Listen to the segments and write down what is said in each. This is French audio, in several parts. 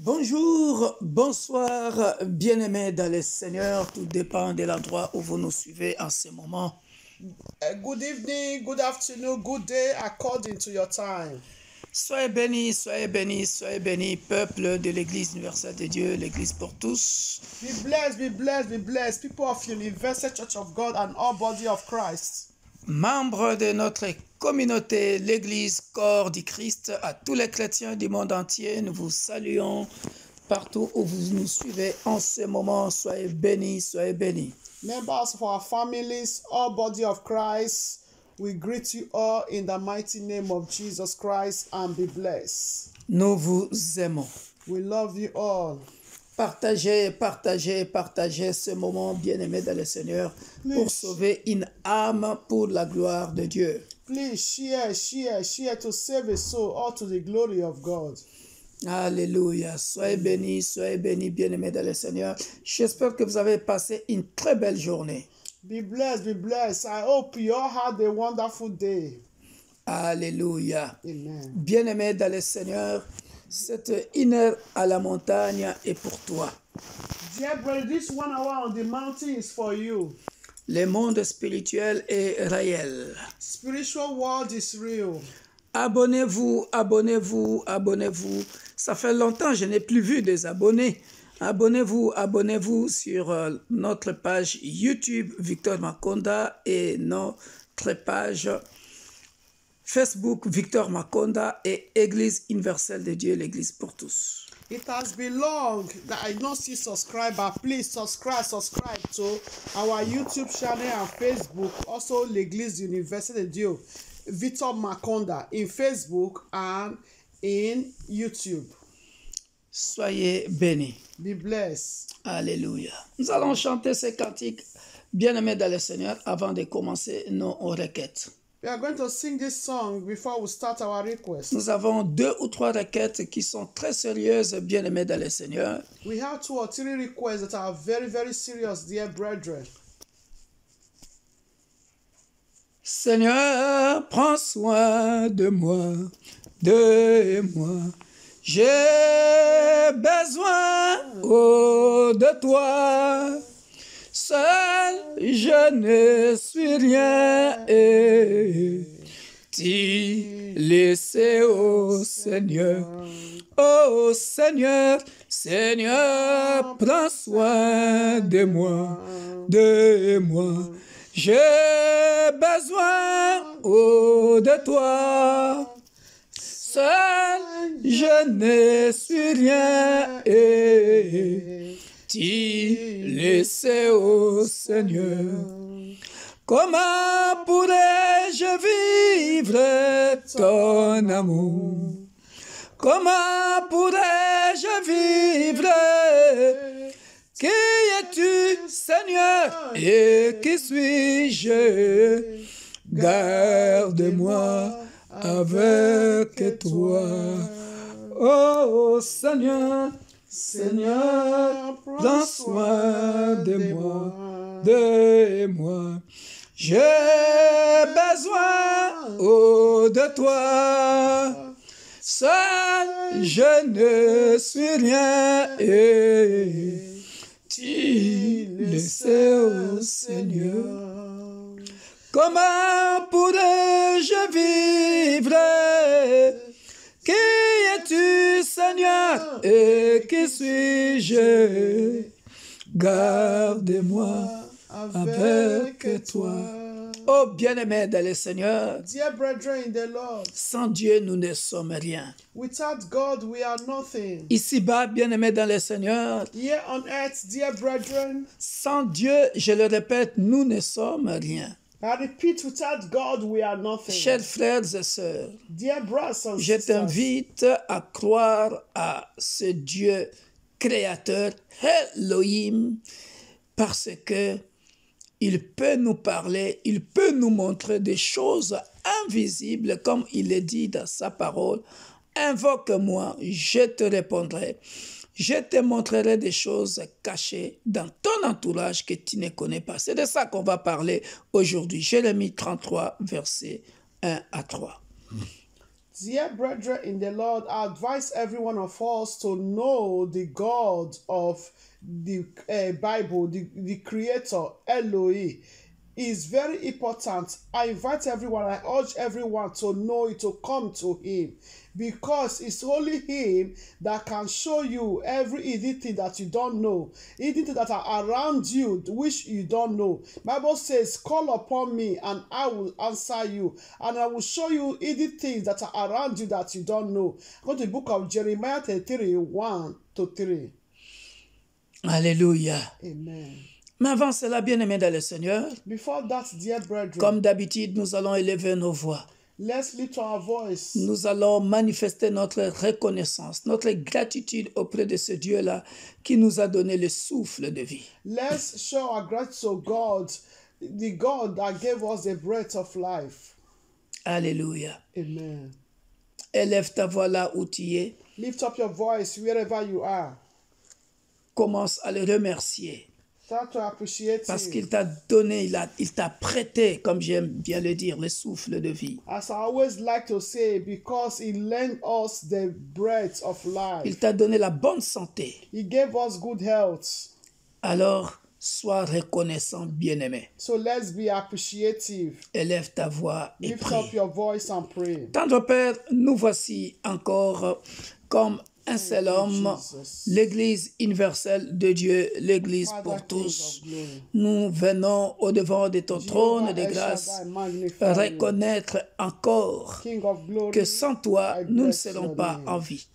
Bonjour, bonsoir, bien-aimés dans le Seigneur. Tout dépend de l'endroit où vous nous suivez en ce moment. Good evening, good afternoon, good day, according to your time. Soyez bénis, soyez bénis, soyez bénis, peuple de l'Église universelle de Dieu, l'Église pour tous. Be blessed, be blessed, be blessed, people of Universal Church of God and all body of Christ. Membres de notre communauté, l'Église corps du Christ, à tous les chrétiens du monde entier, nous vous saluons partout où vous nous suivez en ce moment. Soyez bénis, soyez bénis. Members of our families, all body of Christ, we greet you all in the mighty name of Jesus Christ and be blessed. Nous vous aimons. We love you all. Partagez, partagez, partagez ce moment bien-aimé dans le Seigneur pour sauver une âme pour la gloire de Dieu. Please share to save a soul, all to the glory of God. Alléluia. Soyez bénis, bien-aimés dans le Seigneur. J'espère que vous avez passé une très belle journée. Be blessed, be blessed. I hope you all had a wonderful day. Alléluia. Amen. Bien-aimés dans le Seigneur, cette une heure à la montagne est pour toi. Dear brother, this 1 hour on the mountain is for you. Le monde spirituel est réel. Spiritual world is real. Abonnez-vous, abonnez-vous, abonnez-vous. Ça fait longtemps que je n'ai plus vu des abonnés. Abonnez-vous, abonnez-vous sur notre page YouTube Victor Makonda et notre page Facebook Victor Makonda et Église universelle de Dieu, l'Église pour tous. It has been long that I don't see subscriber. Please subscribe to our YouTube channel and Facebook. Also, l'Église universelle de Dieu, Victor Makonda, in Facebook and in YouTube. Soyez bénis. Be blessed. Alléluia. Nous allons chanter ces cantiques bien-aimés dans le Seigneur avant de commencer nos requêtes. We are going to sing this song before we start our request. Nous avons 2 ou 3 requêtes qui sont très sérieuses, bien-aimés dans le Seigneur. We have 2 or 3 requests that are very, very serious, dear brethren. Seigneur, prends soin de moi, de moi. J'ai besoin de toi. Seul, je ne suis rien et t'y laissé au Seigneur. Oh Seigneur, Seigneur, prends soin de moi, de moi. J'ai besoin de toi. Seul, je ne suis rien et t'y laissé au Seigneur. Comment pourrais-je vivre ton amour? Comment pourrais-je vivre? Qui es-tu, Seigneur? Et qui suis-je? Garde-moi avec toi. Oh Seigneur, Seigneur, prends soin de moi, de moi. J'ai besoin de toi. Seul, je ne suis rien et t'y laissé au Seigneur. Comment pourrais-je vivre? Qui es-tu, Seigneur? Et qui suis-je? Garde-moi avec toi. Oh bien-aimé dans le Seigneur, Dear brethren in the Lord, sans Dieu, nous ne sommes rien. without God, we are nothing. Ici-bas, bien-aimé dans le Seigneur, Here on earth, dear brethren, sans Dieu, je le répète, nous ne sommes rien. I repeat, without God, we are nothing. Chers frères et sœurs, Dear brothers and je sisters, t'invite à croire à ce Dieu créateur, Elohim, parce que il peut nous parler, il peut nous montrer des choses invisibles, comme il est dit dans sa parole. Invoque-moi, je te répondrai. Je te montrerai des choses cachées dans ton entourage que tu ne connais pas. C'est de ça qu'on va parler aujourd'hui. Jérémie 33, versets 1 à 3. Dear brethren in the Lord, I advise every one of us to know the God of the Bible, the Creator, Elohim. Is very important. I invite everyone, I urge everyone to know it, to come to Him, because it's only Him that can show you every hidden thing that you don't know, hidden things that are around you which you don't know. Bible says, call upon me and I will answer you, and I will show you hidden things that are around you that you don't know. Go to the book of Jeremiah 33, 1-3. Alléluia. Amen. Mais avant cela, bien-aimés dans le Seigneur, Before that, dear brethren, comme d'habitude, nous allons élever nos voix. let's lift our voice. Nous allons manifester notre reconnaissance, notre gratitude auprès de ce Dieu-là qui nous a donné le souffle de vie. Let's show our gratitude to God, the God that gave us the breath of life. Alléluia. Amen. Élève ta voix là où tu es. Lift up your voice wherever you are. Commence à le remercier. Start to appreciate Parce Him. qu'il t'a donné, il t'a prêté, comme j'aime bien le dire, le souffle de vie. As I always like to say, because He lent us the breath of Il life. t'a donné la bonne santé. He gave us good health. Alors, sois reconnaissant, bien-aimé. So let's be appreciative. Élève ta voix et Lift up prie. your voice and pray. Tendre Père, nous voici encore comme un seul homme, Jesus. l'Église universelle de Dieu, l'Église Father, pour King tous. of glory. Nous venons au-devant de ton trône Jehovah de El grâce, Shaddai, magnify you. reconnaître encore King of glory, que sans toi, I nous ne bless serons your pas name. en vie.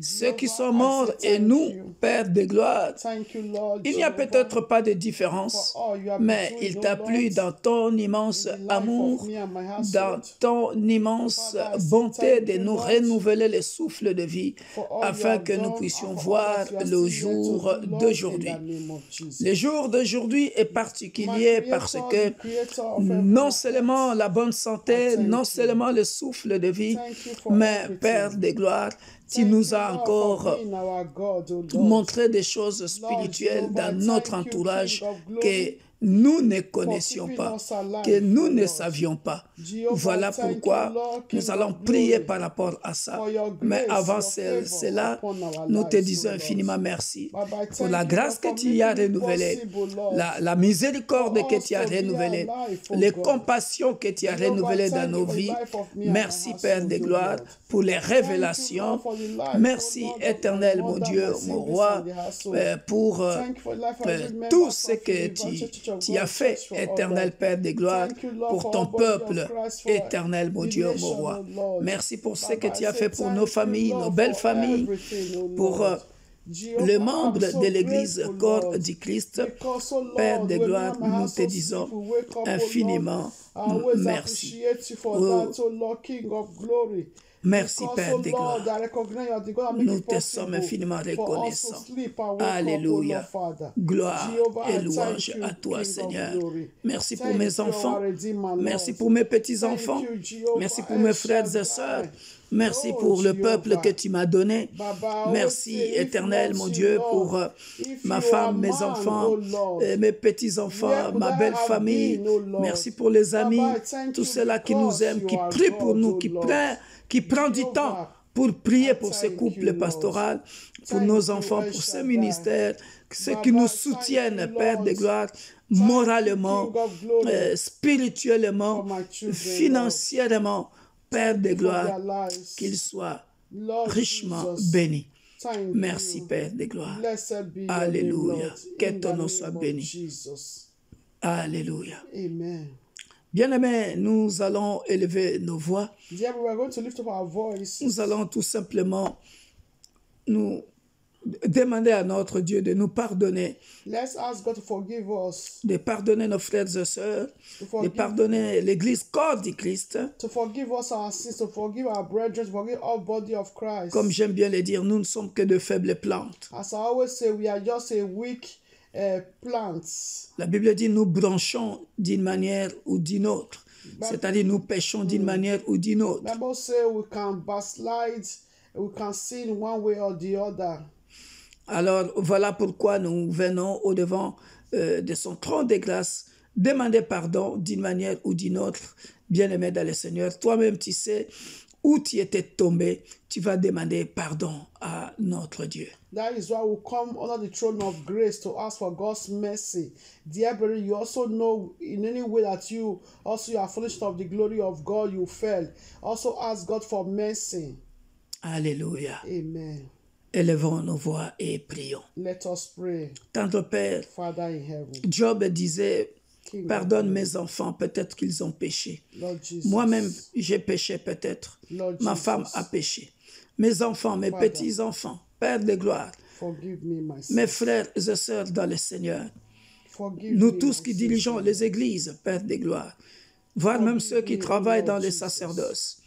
Ceux qui sont Jehovah, I morts say et thank nous, you. Père de gloire, Thank you, Lord il n'y a Jehovah, peut-être pas de différence, for all you have mais been il doing, t'a O plu Lord, dans ton immense in the life amour, of me and my dans household. ton immense Father, I say bonté thank de you, nous Lord, renouveler le souffle de vie for all you afin have que nous done, puissions and for all voir that you are le still yet to jour do, Lord, d'aujourd'hui. in the name of Jesus. Le jour d'aujourd'hui est My particulier parce Creator, que the Creator of heaven non and seulement earth, la bonne santé, I thank non you. seulement le souffle de vie, Thank you for mais everything. Père de gloire, tu Thank nous you, as Lord, for encore being our God, O Lord. montré des choses Lord spirituelles Jehovah, dans notre thank you, entourage King of que glory, nous ne for connaissions keeping pas, us alive, que nous O ne Lord. savions pas. Jehovah, Voilà thank you, pourquoi Lord, nous King allons of prier glory, par rapport à ça. for your Mais grace, avant your favor cela, upon our nous te lives, disons O Lord. infiniment merci Baba, I pour thank la you, grâce Lord, que for tu as making it renouvelée, possible, Lord, la miséricorde for que us tu as to be renouvelée, alive, O les God. compassions que tu as Jehovah, renouvelées dans thank nos you for the vies. life of me and my Merci Père household, de O gloire Lord. pour les Thank you, Lord, révélations. for the life, Merci O Lord, of my éternel mon mother, Dieu, my mon siblings roi, and the household. pour Thank you for the life of every member tout of ce que Universal Church of tu as God fait, Church for éternel all. Père de gloire, Thank you, Lord, pour for ton all body of peuple, Christ, for éternel mon the Dieu, mon nation, roi. O Lord. Merci pour ce Baba, que tu I as say fait pour thank nos you, familles, nos Lord, belles for familles, everything, O pour Lord. le Jehovah, membre I'm so de l'Église grateful, corps Lord, du Christ. because, oh Père Lord, de when me gloire, and my nous te household disons sleep, we wake up, oh Lord, infiniment I always merci. appreciate you for Oh, that, oh Lord, King of glory. Merci, Because, Père oh de Lord, gloire. I recognize you are the God that make Nous it te sommes possible infiniment for us to reconnaissants. sleep and wake up, oh Alléluia. Lord, Father. Gloire Jehovah, et I louange thank you, à toi, King Seigneur. of glory. Merci pour Thank mes you, our enfants. Redeemer, Merci Lord. pour mes Thank petits-enfants. you, Jehovah, Merci pour El mes frères et Shaddai. sœurs. Merci Oh, pour le peuple Jehovah. que tu m'as donné. Baba, I always Merci, say, if éternel, not mon you, Dieu, Lord, pour if ma you femme, are mes man, enfants, oh Lord, mes petits-enfants, where could ma I belle have famille. been, oh Lord? Merci pour les Baba, amis, I thank tous you ceux-là qui nous because aiment, you qui are prient pour God, nous, oh Lord. qui prend du temps Jehovah, pour prier I pour ce thank couple you, Lord. pastoral, pour Thank nos you, enfants, El pour ce Shaddai. ministère, ceux Baba, qui nous thank soutiennent, you, Père de Lord. gloire, Thank you, moralement, King of glory, spirituellement, for my children, financièrement, Père Thank de you for gloire, their lives. qu'ils soient Lord richement Jesus, bénis. thank Merci, you. Père de gloire. Blessed be your name, Alléluia. Lord. Que In ton the nom soit name of béni. Jesus. Alléluia. Amen. Bien-aimés, nous allons élever nos voix. Yeah, we are going to lift up our voice. Nous allons tout simplement nous demander à notre Dieu de nous pardonner, Let's ask God to forgive us, de pardonner nos frères et sœurs, to de forgive, pardonner l'Église corps du Christ. to forgive us our sins, to forgive our brethren, to forgive our body of Christ. Comme j'aime bien le dire, nous ne sommes que de faibles plantes. As I always say, we are just a weak plants. La Bible dit nous branchons d'une manière ou d'une autre. C'est-à-dire nous péchons d'une manière ou d'une autre. Bible say we can backslide, we can sin one way or the other. Alors voilà pourquoi nous venons au-devant de son trône de grâce, demander pardon d'une manière ou d'une autre, bien-aimé dans le Seigneur. Toi-même, tu sais où tu étais tombé, tu vas demander pardon à notre Dieu. That is why we come under the throne of grace to ask for God's mercy. Dear brother, you also know in any way that you are foolish of the glory of God, you fell. Also ask God for mercy. Alléluia. Amen. Élevons nos voix et prions. Let us pray. Tendre Père, Father in heaven. Job disait, King pardonne mes enfants, peut-être qu'ils ont péché. Lord Jesus. Moi-même, j'ai péché peut-être. Lord Ma Jesus. femme a péché. Mes enfants, mes Father. petits-enfants, Père de gloire, Forgive me, my mes sin. frères et sœurs dans le Seigneur, Forgive nous me, tous my qui sin. dirigeons les églises, Père de gloire, voire même ceux qui travaillent dans les sacerdoces.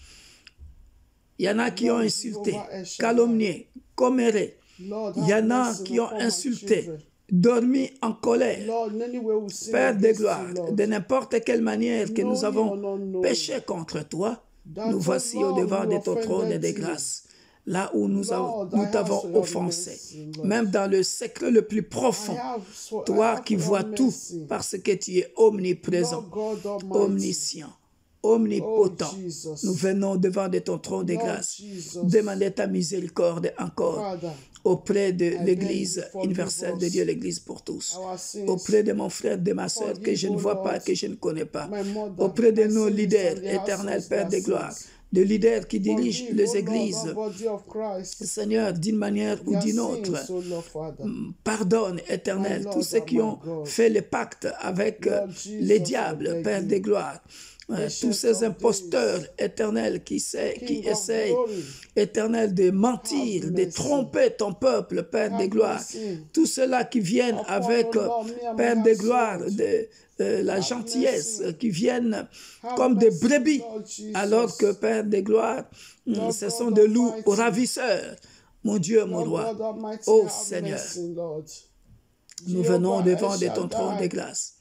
Il y en a qui ont insulté, calomnié, comméré. Lord, Il y have en a mercy qui ont upon my insulté, children. dormi en colère. Lord, in any way we sin Père de against gloire, you, Lord. de n'importe quelle manière que nous Knowing avons or not knowing. péché contre toi, That, nous oh voici Lord, au-devant we de ton trône offended de thee. grâce, là où nous Lord, I nous ask t'avons for your offensé, mercy, Lord. même dans le secret le plus profond. I Toi have qui for vois your tout, mercy. parce que tu es omniprésent, Lord God Almighty. omniscient, omnipotent. Oh, Jesus. Nous venons devant de ton trône de Lord grâce, Jesus. demander ta miséricorde encore Father, auprès de beg l'Église you, forgive universelle de us Dieu, l'Église pour tous, our sins. auprès de mon frère, de ma sœur que Forgive, je ne O vois pas, Lord, que je ne connais pas, my mother, auprès de my nos siblings leaders and their éternels, households, Père de their gloire, sins. de leaders qui dirigent Forgive, les O Lord, églises. the body of Christ. Seigneur, d'une manière ou Their d'une sins, autre, O Lord, Father. pardonne, éternel, My Lord tous ceux and qui my ont God. fait le pacte avec Lord Jesus, les I diables, beg Père you. de gloire. Tous Ancient ces of imposteurs days. éternels qui King of essayent, glory. éternel, de mentir, Have de mercy. tromper ton peuple, Père de Have gloire. mercy. Tous ceux-là qui viennent Upon, avec, O Lord, me and Père my de gloire, household. de la Have gentillesse, mercy. qui viennent Have comme des mercy, brebis, Lord Jesus. alors que, Père de gloire, Lord ce God sont des loups Almighty. ravisseurs. Mon Dieu, mon Lord roi. God Almighty, Oh have Seigneur, mercy, Lord. nous Jehovah venons devant de El ton trône de Shaddai. grâce.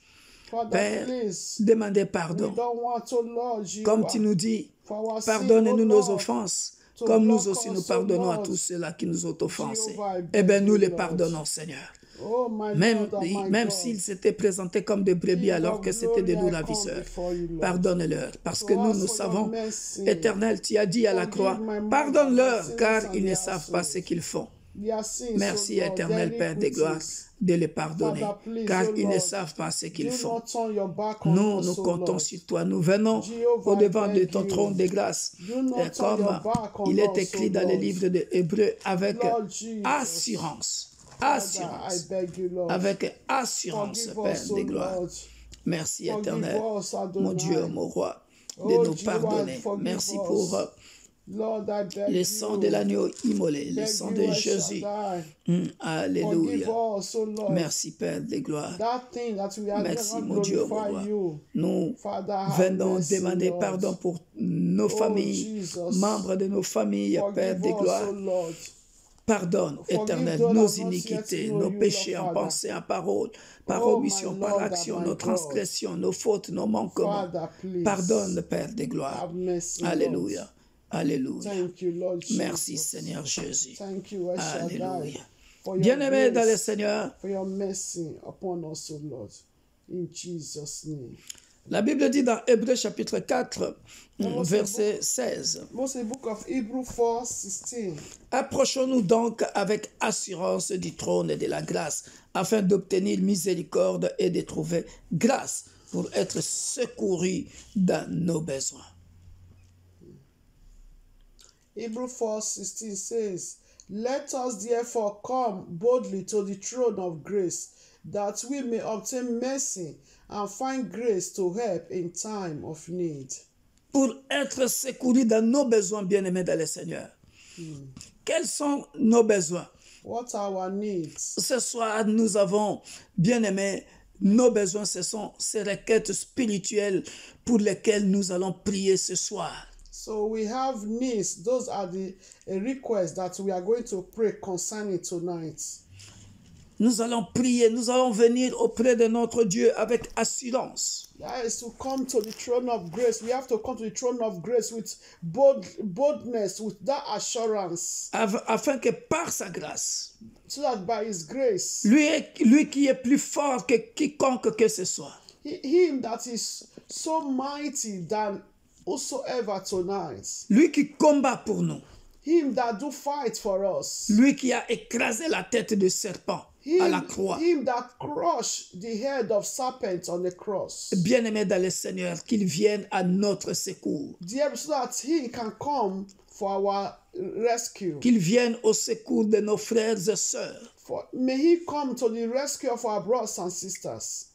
Father, Père, please, demandez we pardon. don't want to, Lord, Comme Jehovah, tu nous dis, for our sin, pardonne-nous O nos Lord, offenses, to comme nous block aussi nous us, O pardonnons à Lord. tous ceux-là qui nous ont offensés. Jehovah, I Eh bien, beg nous you, les Lord. pardonnons, Seigneur. Oh, my Même, Lord and my même God. s'ils s'étaient présentés comme des brebis King alors of que c'était des glory, loups I come ravisseurs, before you, Lord. pardonne-leur. Parce To que nous, ask nous for your savons, mercy. Éternel, tu as dit à la Forgive croix, my mother, my pardonne-leur siblings car and ils ne their savent pas ce households. qu'ils font. Their sins, Merci, O Lord, Éternel their Père des gloires, iniquities. de les pardonner, Father, please, car O ils ne Lord, savent pas ce qu'ils do font. not turn your back on Nous, us, nous O comptons Lord. sur toi. Nous venons Jehovah, au-devant I de beg ton you. trône de grâce. Do not Et turn comme your back on il est us, écrit O dans le Lord. livre de Hébreux, avec Lord Jesus. assurance, Father, I assurance, beg you, Lord. avec assurance, Forgive Père us, O de gloire. Lord. Merci, Forgive Éternel, us, mon Dieu, Adonai. mon roi, de Oh, nous Jehovah, pardonner. forgive Merci us. pour Lord, I beg le sang de you. l'agneau immolé, le Beg sang you, de El Jésus. Shaddai. Forgive Alléluia. us, O Lord. Merci, Père de gloire. That thing that we have Merci, never mon Dieu, mon glorify roi. you. Nous Father, have venons mercy, demander Lord. pardon pour nos familles, Jesus. membres de nos familles, Père Forgive de us, gloire. O Lord. Pardonne, Forgive Éternel, those nos that have not yet iniquités, known nos you, péchés Lord en Father. pensée, en parole, par Oh, omission, my par Lord and action, my nos God. transgressions, nos fautes, nos manquements. Father, please. Pardonne, Père de gloire. Have mercy, Alléluia. Lord. Alléluia. Thank you, Lord Jesus. Merci, Seigneur Jésus. Thank you, El Shaddai, Alléluia. for your Bien-aimés dans le grace, Seigneur, for your mercy upon us, O Lord. In Jesus' name. la Bible dit dans Hébreux chapitre 4, verset 16. Most the book of Hebrews 4:16. Approchons-nous donc avec assurance du trône de la grâce, afin d'obtenir miséricorde et de trouver grâce pour être secourus dans nos besoins. Hebrews 4:16 says, "Let us therefore come boldly to the throne of grace, that we may obtain mercy and find grace to help in time of need." Pour être secourus dans nos besoins, bien-aimés dans le Seigneur. Quels sont nos besoins? What are our needs? Ce soir, nous avons, bien-aimés, nos besoins, ce sont ces requêtes spirituelles pour lesquelles nous allons prier ce soir. So we have needs. Those are the requests that we are going to pray concerning tonight. Nous allons prier, nous allons venir auprès de notre Dieu avec assurance. That is to come to the throne of grace. We have to come to the throne of grace with boldness, with that assurance, Afin que par sa grâce, so that by His grace, lui qui est plus fort que quiconque que ce soit, Him that is so mighty than whosoever tonight, lui qui combat pour nous, him that do fight for us, lui qui a écrasé la tête de serpent à la croix. him that crushed the head of serpent on the cross. Bien-aimé dans le Seigneur, qu'il vienne à notre secours, Dear, so that he can come for our rescue. qu'il vienne au secours de nos frères et sœurs, May he come to the rescue of our brothers and sisters.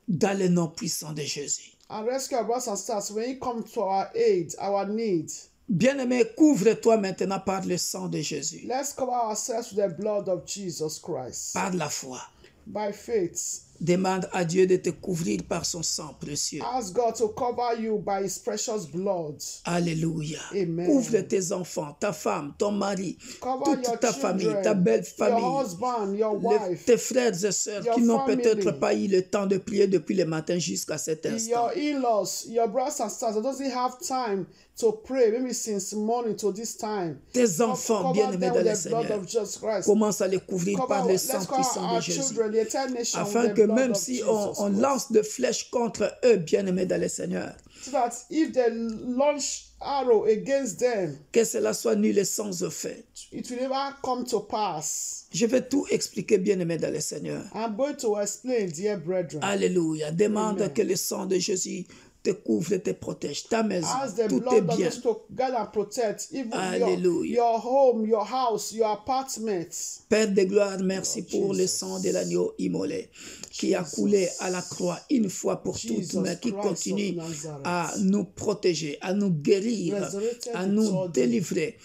dans le nom puissant de Jésus. And rescue our brothers and sisters when he come to our aid, our need. Bien-aimé, couvre-toi maintenant par le sang de Jésus, Let's cover ourselves with the blood of Jesus Christ. par la foi. By faith. Demande à Dieu de te couvrir par son sang précieux. Ask God to cover you by his precious blood. Alléluia. Amen. Couvre tes enfants, ta femme, ton mari, Cover toute your ta children, famille, ta belle your famille, husband, your wife, tes frères et sœurs your qui n'ont family, peut-être pas eu le temps de prier depuis le matin jusqu'à cet instant. your in-laws, your brothers and sisters that doesn't have time to pray, maybe since morning to this time. Tes enfants Cover bien-aimés them dans with le the blood Seigneur, of Jesus Christ. commence à les couvrir par le sang Let's cover puissant de our Jésus. children, the entire nation, Afin with the que blood même of si Jesus on Christ. lance de flèches contre eux, bien-aimés dans le Seigneur, So that if they launch arrow against them, que cela soit nul et sans effet. it will never come to pass. Je vais tout expliquer, bien-aimés dans le Seigneur. I'm going to explain, dear brethren. Alléluia. Demande Amen. que le sang de Jésus te couvre et te protège. Ta maison, Ask the tout est blood of bien. Jesus to guard and protect even Alléluia. your home, your house, your apartments. Père de gloire, merci pour le Jesus. sang de l'agneau immolé qui a coulé à la croix une fois pour toutes, Jesus mais qui Christ continue of Nazareth. à nous protéger, à nous guérir, Resurrected à nous body. délivrer.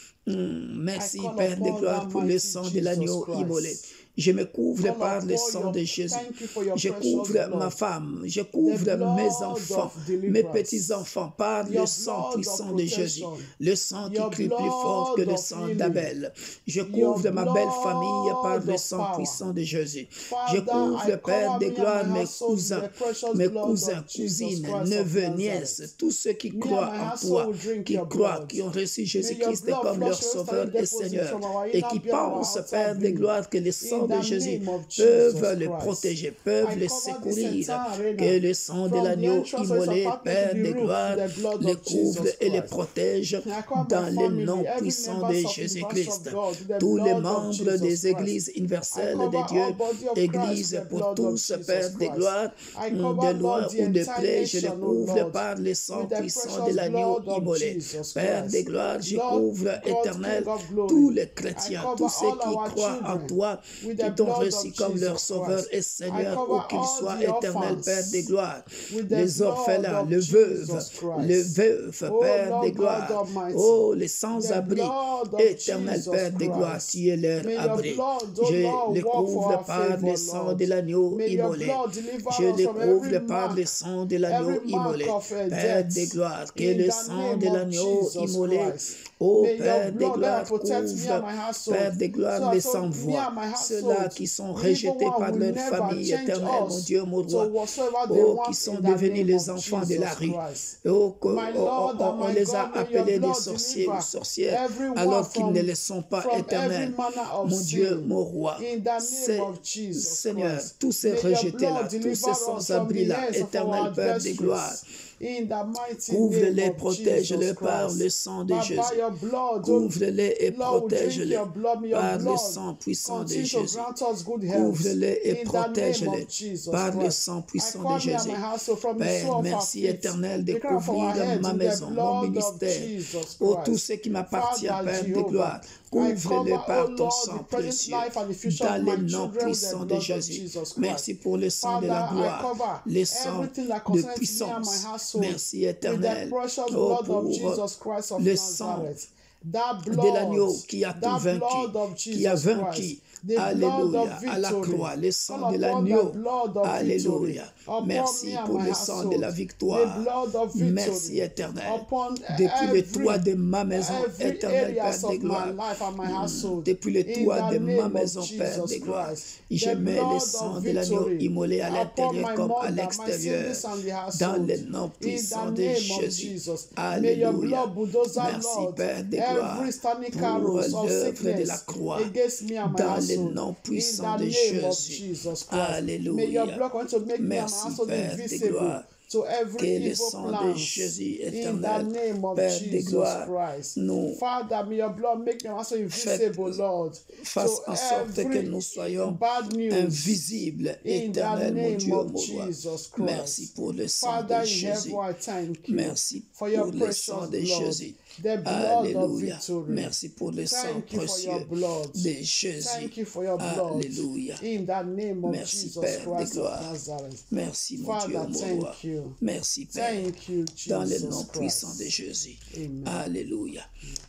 Merci, I call Père de upon gloire, that pour le mighty sang de Jesus l'agneau Christ. immolé. Je me couvre Call par le upon sang your- de Jésus. thank you for your Je precious couvre blood. ma femme, je couvre The blood mes enfants, of deliverance. mes petits-enfants par Your le sang blood puissant of de Jésus. protection. Le sang qui Your crie plus fort que blood le of sang healing. d'Abel. Je Your couvre ma belle famille par le blood of sang power. puissant de Jésus. Father, Je couvre, I Père cover de me and gloire, my mes household with cousins, the precious mes blood cousins, of Jesus cousines, Christ of neveux, Nazareth. nièces, tous ceux qui Me and croient my en household toi, will drink qui your croient, blood. qui ont reçu May Jésus-Christ your blood comme leur flush away Sauveur any et deposit Seigneur, from our et inner qui being, our pensent, outer Père de being. gloire, que le sang In de the Jésus name of peuvent Jesus le Christ. protéger, peuvent I le cover this secourir, entire arena, que le sang de from the l'agneau entrance of his immolé, apartment Père to the de roof, gloire, the blood les of couvre Jesus et les Christ. protège I cover dans my le family, nom every puissant members de of the house Jésus-Christ. of God, the Tous les blood of membres Jesus des Christ. églises I universelles cover de Dieu, all body of Christ, églises the pour blood of tous, Jesus Père de Christ. gloire, I de cover, loin Lord, the ou de entire près, je les nation, O couvre Lord, par le sang with the puissant de precious l'agneau blood of immolé. Jesus Père Christ. de gloire, je Lord couvre, God, éternel, King of glory, tous les I chrétiens, cover tous ceux all qui our croient en children toi, with qui the t'ont blood reçu of comme leur Jesus Sauveur Christ. et I Seigneur, cover où qu'ils all soient, the éternel orphans Père de gloire, with the les orphelins, blood le of veuve, Jesus Christ. le veuf, Oh, Père Lord de God gloire, Almighty, oh, les the sans-abri, blood of éternel Jesus Père de gloire, Christ. tu es leur May your abri. blood, oh Je Lord, les work for couvre our par favor, le sang Lord. de l'agneau May your immolé. blood deliver Je us les from every couvre par mark, le sang de l'agneau every mark immolé. of Père death. de gloire, que In le the sang name de of l'agneau Jesus immolé, Christ. ô May your Père de blood gloire, protect me couvre, and my household. Père de gloire, So les me sans-voix, and my ceux-là household, qui sont the rejetés evil one par will leur never famille, change éternel, mon us Dieu, mon to roi, whatsoever they oh, want qui sont in the devenus name les of enfants de Jesus la rue, Christ. oh, My Lord and on my les a God, may your appelés des blood sorciers ou deliver sorcières, everyone alors qu'ils ne from- le sont pas, from éternel, every manner of mon Dieu, sin. mon roi. In the name C'est- of Jesus Seigneur, Christ. tous ces May your rejetés-là, blood tous deliver ces us from the sans-abri-là, hands of our éternel Père de gloire, adversaries. In the mighty couvre-les, name of protège-les Jesus par Christ. le sang de By Jésus. your blood, Couvre-les et Lord, we drink protège-les your blood. May your par le blood sang puissant de continue to Jésus. grant us good health. Couvre-les et In the name protège-les of Jesus par le Christ. sang I puissant call de me and Jésus. my household from the Père, sole of our merci feet, éternel de the crown of our couvrir heads ma with the maison, mon blood of ministère. Jesus Oh, Christ. tout ce qui m'appartient, Father Père de Jehovah, gloire, I couvre-les cover, par oh ton Lord, sang the present précieux. life and the future Dans of le my nom children with the puissant de blood of Jésus. Jesus Christ. Merci pour le sang de la Father, I gloire, cover le sang everything that de concerns me and my puissance. household Merci with the éternel. precious Oh, blood of pour Jesus Christ of le sang Nazareth. That de blood, l'agneau qui a tout that vaincu, blood of qui a Jesus vaincu. Christ, the blood Alléluia, of à la victory. croix, le sang Call de upon l'agneau. the blood of Alléluia. victory upon Merci me and pour my le sang de la household. victoire. The blood of victory Merci éternel. upon Depuis le every- toit de ma maison, every éternel Père areas de of my gloire. life and my household. Depuis le In toit the de ma name of maison, Père Jesus de gloire. Christ. Je The mets le blood sang of de l'agneau victory immolé à upon l'intérieur my comme à mother, my l'extérieur. siblings and the Dans household. le nom In puissant the de name of Jésus. Jesus. May your Alléluia. blood bulldozer, Merci Lord, Père de gloire every standing pour arrows of l'œuvre de la sickness croix. against me and my Dans le household. nom In puissant the de name of Jésus. Jesus Christ. Alléluia. May your blood continue to make me and my Merci household Père de invisible gloire. to every Que le evil sang de plan. Jésus In the éternel, name of Père de Jesus gloire, Christ. nous Father, may your blood make them also invisible, Lord. fasse To en sorte que every nous soyons bad news. invisibles, In the éternel, mon name Dieu, of mon roi. Jesus Merci Christ. pour le sang Father de in heaven, Jésus. I thank you Merci for your pour le precious sang de blood, Jésus. the blood of Alléluia. victory. Merci pour le sang Thank you for your précieux blood. de Jésus. Thank you for your blood. Alléluia. In the name of Merci, Jesus Père de Christ of gloire. Nazareth. Merci, mon Father, Dieu, mon thank roi. you. Merci, Père. Thank you, Dans le Jesus nom puissant de Christ. Jésus. Amen. Alléluia.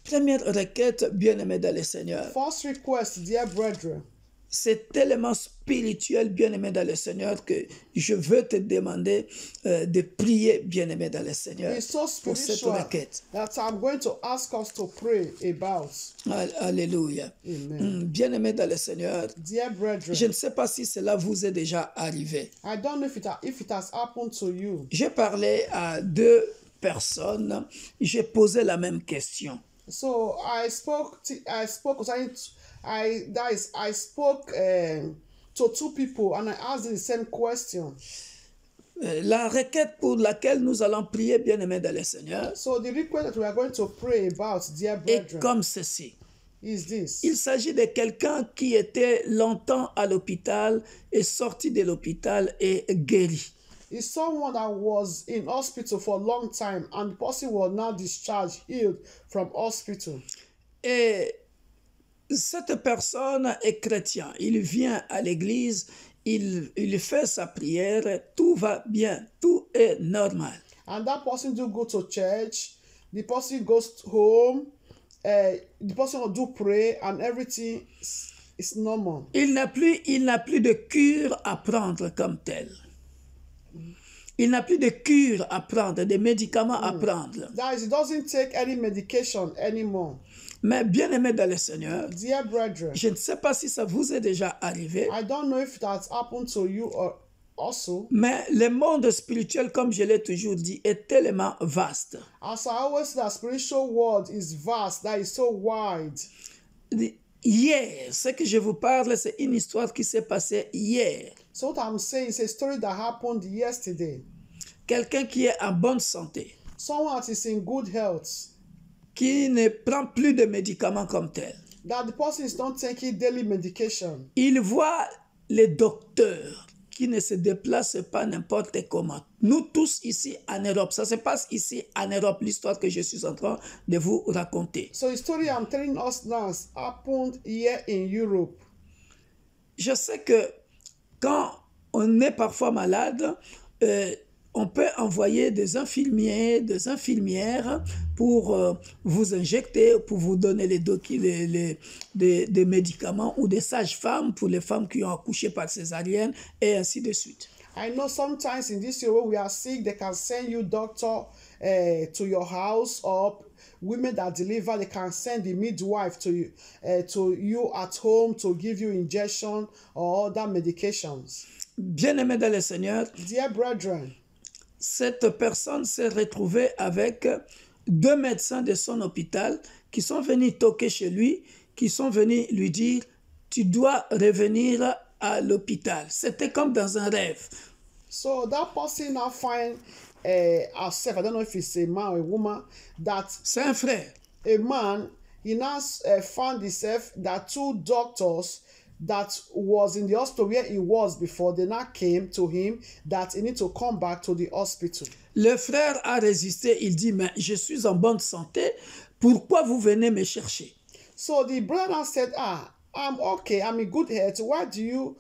Première requête, bien-aimé dans le Seigneur. First request, dear brethren. C'est tellement spirituel, bien-aimé dans le Seigneur, que je veux te demander de prier, bien-aimé dans le Seigneur, It's so pour cette spiritual requête. that I'm going to ask us to pray about. Alléluia. Amen. Bien-aimé dans le Seigneur, Dear brethren, je ne sais pas si cela vous est déjà arrivé. I don't know if it has happened to you. J'ai parlé à deux personnes, j'ai posé la même question. So I spoke to two people and I asked them the same question. La requête pour laquelle nous allons prier, bien-aimé dans le Seigneur, So the request that we are going to pray about, dear est brethren, comme ceci. is this. Il s'agit de quelqu'un qui était longtemps à l'hôpital et sorti de l'hôpital et guéri. It's someone that was in hospital for a long time and the person was now discharged, healed from hospital. Et cette personne est chrétien. Il vient à l'église, il fait sa prière, tout va bien, tout est normal. And that person do go to church, the person goes home, the person will do pray and everything is normal. Il n'a plus de cure à prendre comme tel. Il n'a plus de cure à prendre, de médicaments à prendre. That is, he doesn't take any medication anymore. Mais bien-aimé dans le Seigneur, Dear brethren, je ne sais pas si ça vous est déjà arrivé, I don't know if it has happened to you or also. mais le monde spirituel, comme je l'ai toujours dit, est tellement vaste. As I always say, the spiritual world is vast, that is so wide. Hier, ce que je vous parle, c'est une histoire qui s'est passée hier. So what I'm saying is a story that happened yesterday. Quelqu'un qui est en bonne santé, Someone that is in good health, qui ne prend plus de médicaments comme tel. that the person is not taking daily medication. Il voit les docteurs qui ne se déplacent pas n'importe comment. Nous tous ici en Europe, ça se passe ici en Europe, l'histoire que je suis en train de vous raconter. So the story I'm telling us now happened here in Europe. Je sais que quand on est parfois malade, on peut envoyer des infirmiers, des infirmières pour vous injecter, pour vous donner des médicaments, ou des sages-femmes pour les femmes qui ont accouché par césarienne, et ainsi de suite. I know sometimes in this year when we are sick, they can send you doctor to your house, or women that deliver, they can send the midwife to you at home to give you injection or other medications. Bien-aimé dans le Seigneur, Dear brethren, cette personne s'est retrouvée avec deux médecins de son hôpital qui sont venus toquer chez lui, qui sont venus lui dire « Tu dois revenir à l'hôpital ». C'était comme dans un rêve. so that person now find herself, I don't know if it's a man or a woman, that C'est un frère. a man, he now found himself that two doctors that was in the hospital where he was before, they now came to him that he need to come back to the hospital. Le frère a résisté, il dit « Mais je suis en bonne santé, pourquoi vous venez me chercher ?» So the brother said, I'm okay, I'm in good health. Why do you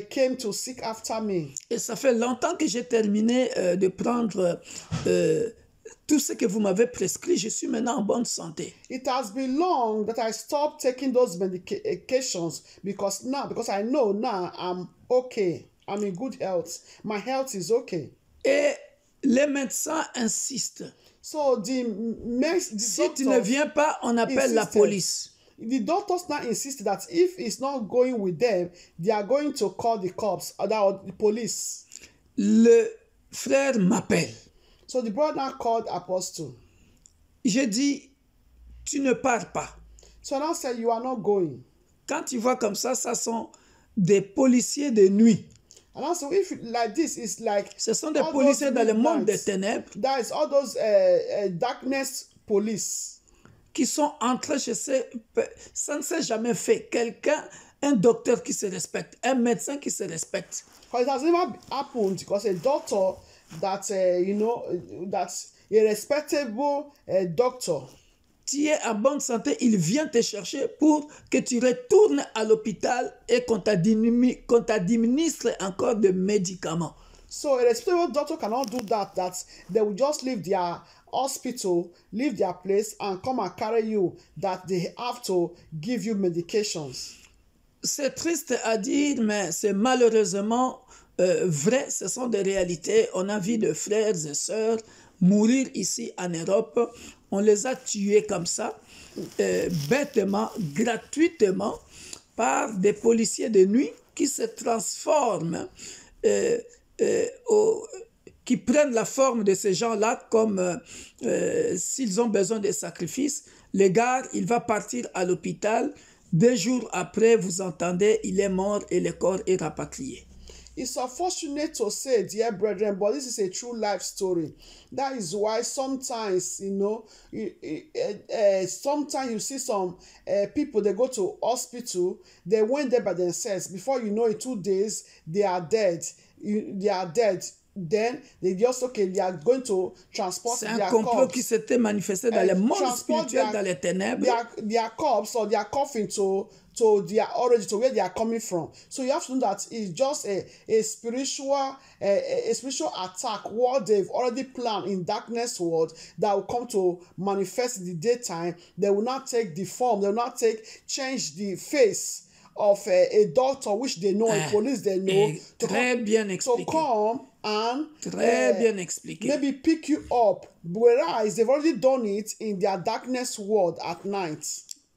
came to seek after me? Et ça fait longtemps que j'ai terminé de prendre tout ce que vous m'avez prescrit. Je suis maintenant en bonne santé. It has been long that I stopped taking those medications because I know now I'm okay. I'm in good health. My health is okay. Et les médecins insistent. So Si tu ne viens pas, on appelle la police. The doctors now insist that if it's not going with them, they are going to call the cops or the police. Le frère m'appelle. So the brother called Apostle. J'ai dit, tu ne pars pas. So now said, you are not going. Quand tu vois comme ça sont des policiers de nuit. And also, if like this, it's like Ce sont des all policiers those dans le monde des midnights. ténèbres That is all those darkness police. qui sont entrés chez ça ne s'est jamais fait. Quelqu'un, un docteur qui se respecte, un médecin qui se respecte. Because it has never happened because a doctor that that's a respectable doctor. Tu es en bonne santé, il vient te chercher pour que tu retournes à l'hôpital et qu'on t'administre encore de médicaments. So a respectable doctor cannot do that. That they will just leave their hospital, leave their place, and come and carry you. That they have to give you medications. C'est triste à dire, mais c'est malheureusement vrai. Ce sont des réalités. On a vu de frères et sœurs mourir ici en Europe. On les a tués comme ça, bêtement, gratuitement, par des policiers de nuit qui se transforment, qui prennent la forme de ces gens-là comme s'ils ont besoin de sacrifices. Le gars, il va partir à l'hôpital. 2 jours après, vous entendez, il est mort et le corps est rapatrié. It's unfortunate to say, dear brethren, but this is a true life story. That is why sometimes, sometimes you see some people, they go to hospital, they went there by themselves. Before you know it, 2 days, they are dead. They are dead. Then they just, they are going to transport C'est un their complot corpse. qui s'était manifesté dans le monde Transport spirituel, dans les ténèbres. their corpse or their coffin to their origin, to where they are coming from. So you have to know that it's just a spiritual attack, what they've already planned in darkness world that will come to manifest in the daytime. They will not take the form, they will not change the face of a doctor which they know, a police they know, Très bien to expliqué. come and Très bien expliqué. maybe pick you up, whereas they've already done it in their darkness world at night.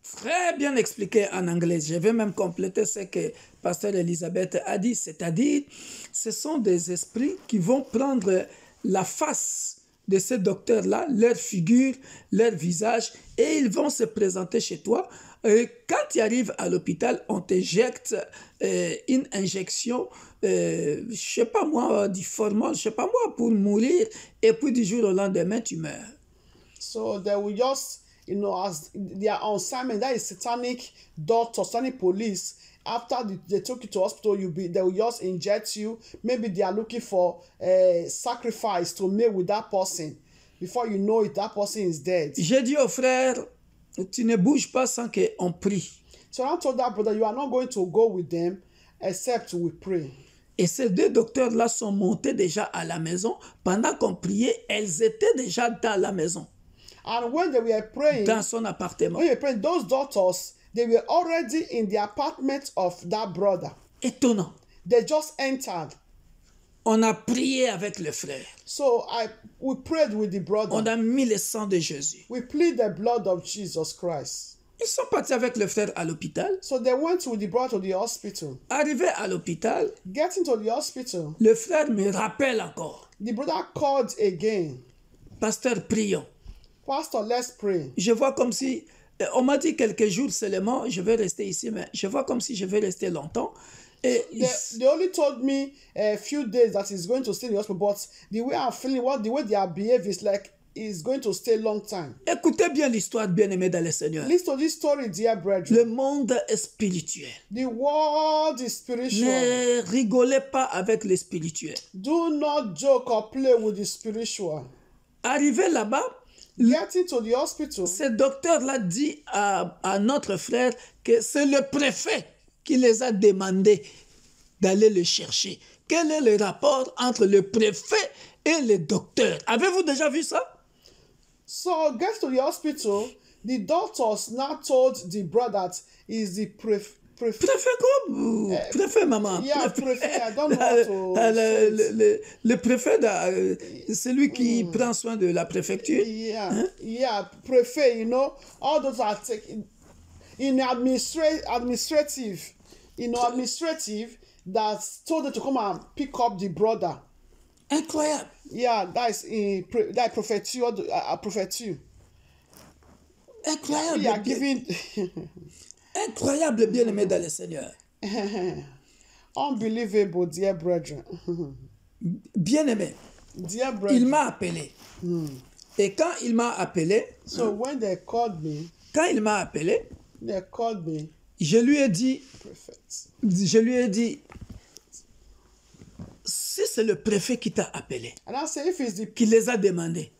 Très bien expliqué en anglais. Je vais même compléter ce que Pasteur Elisabeth a dit. C'est-à-dire, ce sont des esprits qui vont prendre la face de ces docteurs-là, leur figure, leur visage, et ils vont se présenter chez toi. Et quand tu arrives à l'hôpital, on t'éjecte une injection, je ne sais pas moi, du formol, je ne sais pas moi, pour mourir, et puis du jour au lendemain, tu meurs. So they will just, as they are on assignment, that is satanic doctor, satanic police. After they took you to hospital, they will just inject you. Maybe they are looking for a sacrifice to make with that person. Before you know it, that person is dead. J'ai dit aux frères, tu ne bouges pas sans qu'on prie. So I told that brother, you are not going to go with them except we pray. Et ces 2 docteurs-là sont montés déjà à la maison. Pendant qu'on priait, elles étaient déjà dans la maison, And when they were praying, dans son appartement. when they were praying, those doctors, they were already in the apartment of that brother. Étonnant. They just entered. On a prié avec le frère. So we prayed with the brother. On a mis le sang de Jésus. We plead the blood of Jesus Christ. Ils sont partis avec le frère à l'hôpital. So they went with the brother to the hospital. Arrivé à l'hôpital, Getting to the hospital, le frère me rappelle encore. the brother called again. Pasteur, prions. Pastor, let's pray. Je vois comme si, on m'a dit quelques jours seulement, je vais rester ici, mais je vois comme si je vais rester longtemps. Et They only told me a few days that he's going to stay in the hospital, but the way I'm feeling, the way they are behaving is like he's going to stay a long time. écoutez bien l'histoire, bien-aimé dans le Seigneur. Listen to this story, dear brethren. Le monde est spirituel. The world is spiritual. Ne rigolez pas avec le spirituel. Do not joke or play with the spiritual. Arrivé là-bas, Getting to the hospital, ce docteur-là dit à notre frère que c'est le préfet qui les a demandé d'aller le chercher. Quel est le rapport entre le préfet et le docteur? Avez-vous déjà vu ça? so get to the hospital. The doctors now told the brother that he's the prefect. Préfet comme préfet, maman. Yeah, préfet. I don't know how to. Le préfet, c'est lui qui prend soin de la préfecture. Yeah, Hein? yeah, préfet. All those are taken in administrative. Administrative. That's told them to come and pick up the brother. Incroyable. Yeah, that's in that préfecture. Préfecture. Incroyable. Yeah, giving. Incroyable, bien-aimé dans le Seigneur. Unbelievable, dear brethren. Bien-aimé, Dear il brethren. m'a appelé. Et quand il m'a appelé, So when they called me, je lui ai dit, prophet. si c'est le préfet qui t'a appelé, And I say, if it's the qui les a demandés,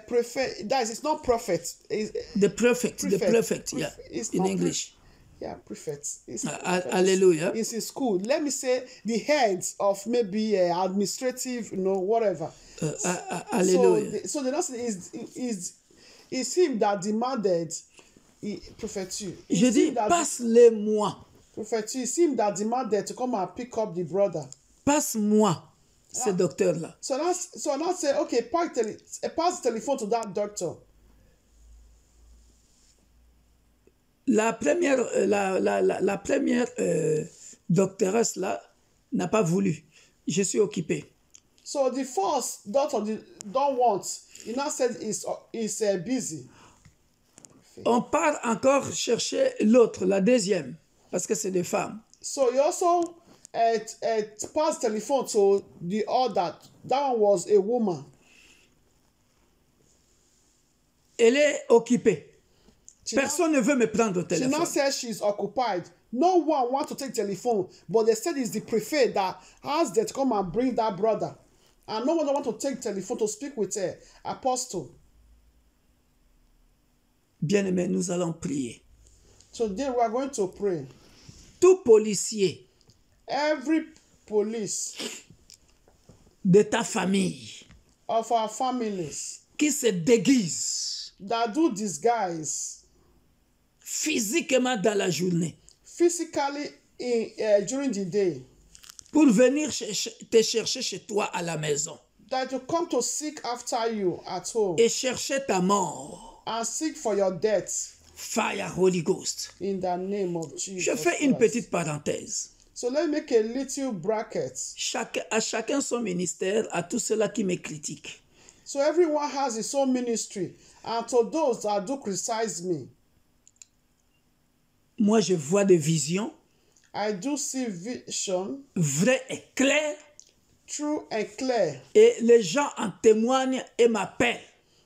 prophet, that is, it's not prophet. It's, the prophet, yeah, It's in not English. yeah, prophet. Hallelujah. It's in school. Let me say the heads of maybe administrative, whatever. Hallelujah. So the last is him that demanded prophet you. Je dis, passe-les-moi. Prophet you, it's him that demanded to come and pick up the brother. Passe-moi ce docteur-là. So now say, okay, pass the telephone to that doctor. La première doctoresse là n'a pas voulu. Je suis occupé. So the first doctor don't want. He now said he's busy. On part encore chercher l'autre, la deuxième, parce que c'est des femmes. So he also passed telephone to the other. That one was a woman. Elle est occupée. Personne ne veut me prendre au She téléphone. now says she's occupied. No one wants to take telephone, but they said it's the prefect that asked them to come and bring that brother. And no one wants to take telephone to speak with her. Apostle. Bien-aimés, nous allons prier. Today we are going to pray. Tout policier Every police de ta famille of our families qui se déguise that do disguise physiquement dans la journée physically during the day, pour venir te chercher chez toi à la maison that you come to seek after you at home et chercher ta mort. and seek for your death Fire Holy Ghost. in the name of Jesus. Je fais une Christ. petite parenthèse. So let's make a little bracket. À chacun son ministère, à tous ceux-là qui me critiquent. So everyone has his own ministry. And to those that do criticize me, Moi, je vois des visions I do see vision, vraies et claires, true and clear. et les gens en témoignent et m'appellent.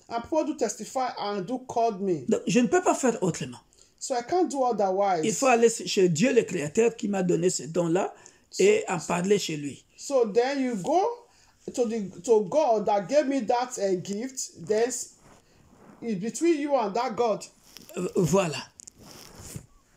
And people do testify and do call me. Donc, je ne peux pas faire autrement. So I can't do otherwise. Il faut aller chez Dieu le Créateur qui m'a donné ce don-là et en parler chez lui. So then you go to God that gave me that gift. Then it's between you and that God. Voilà.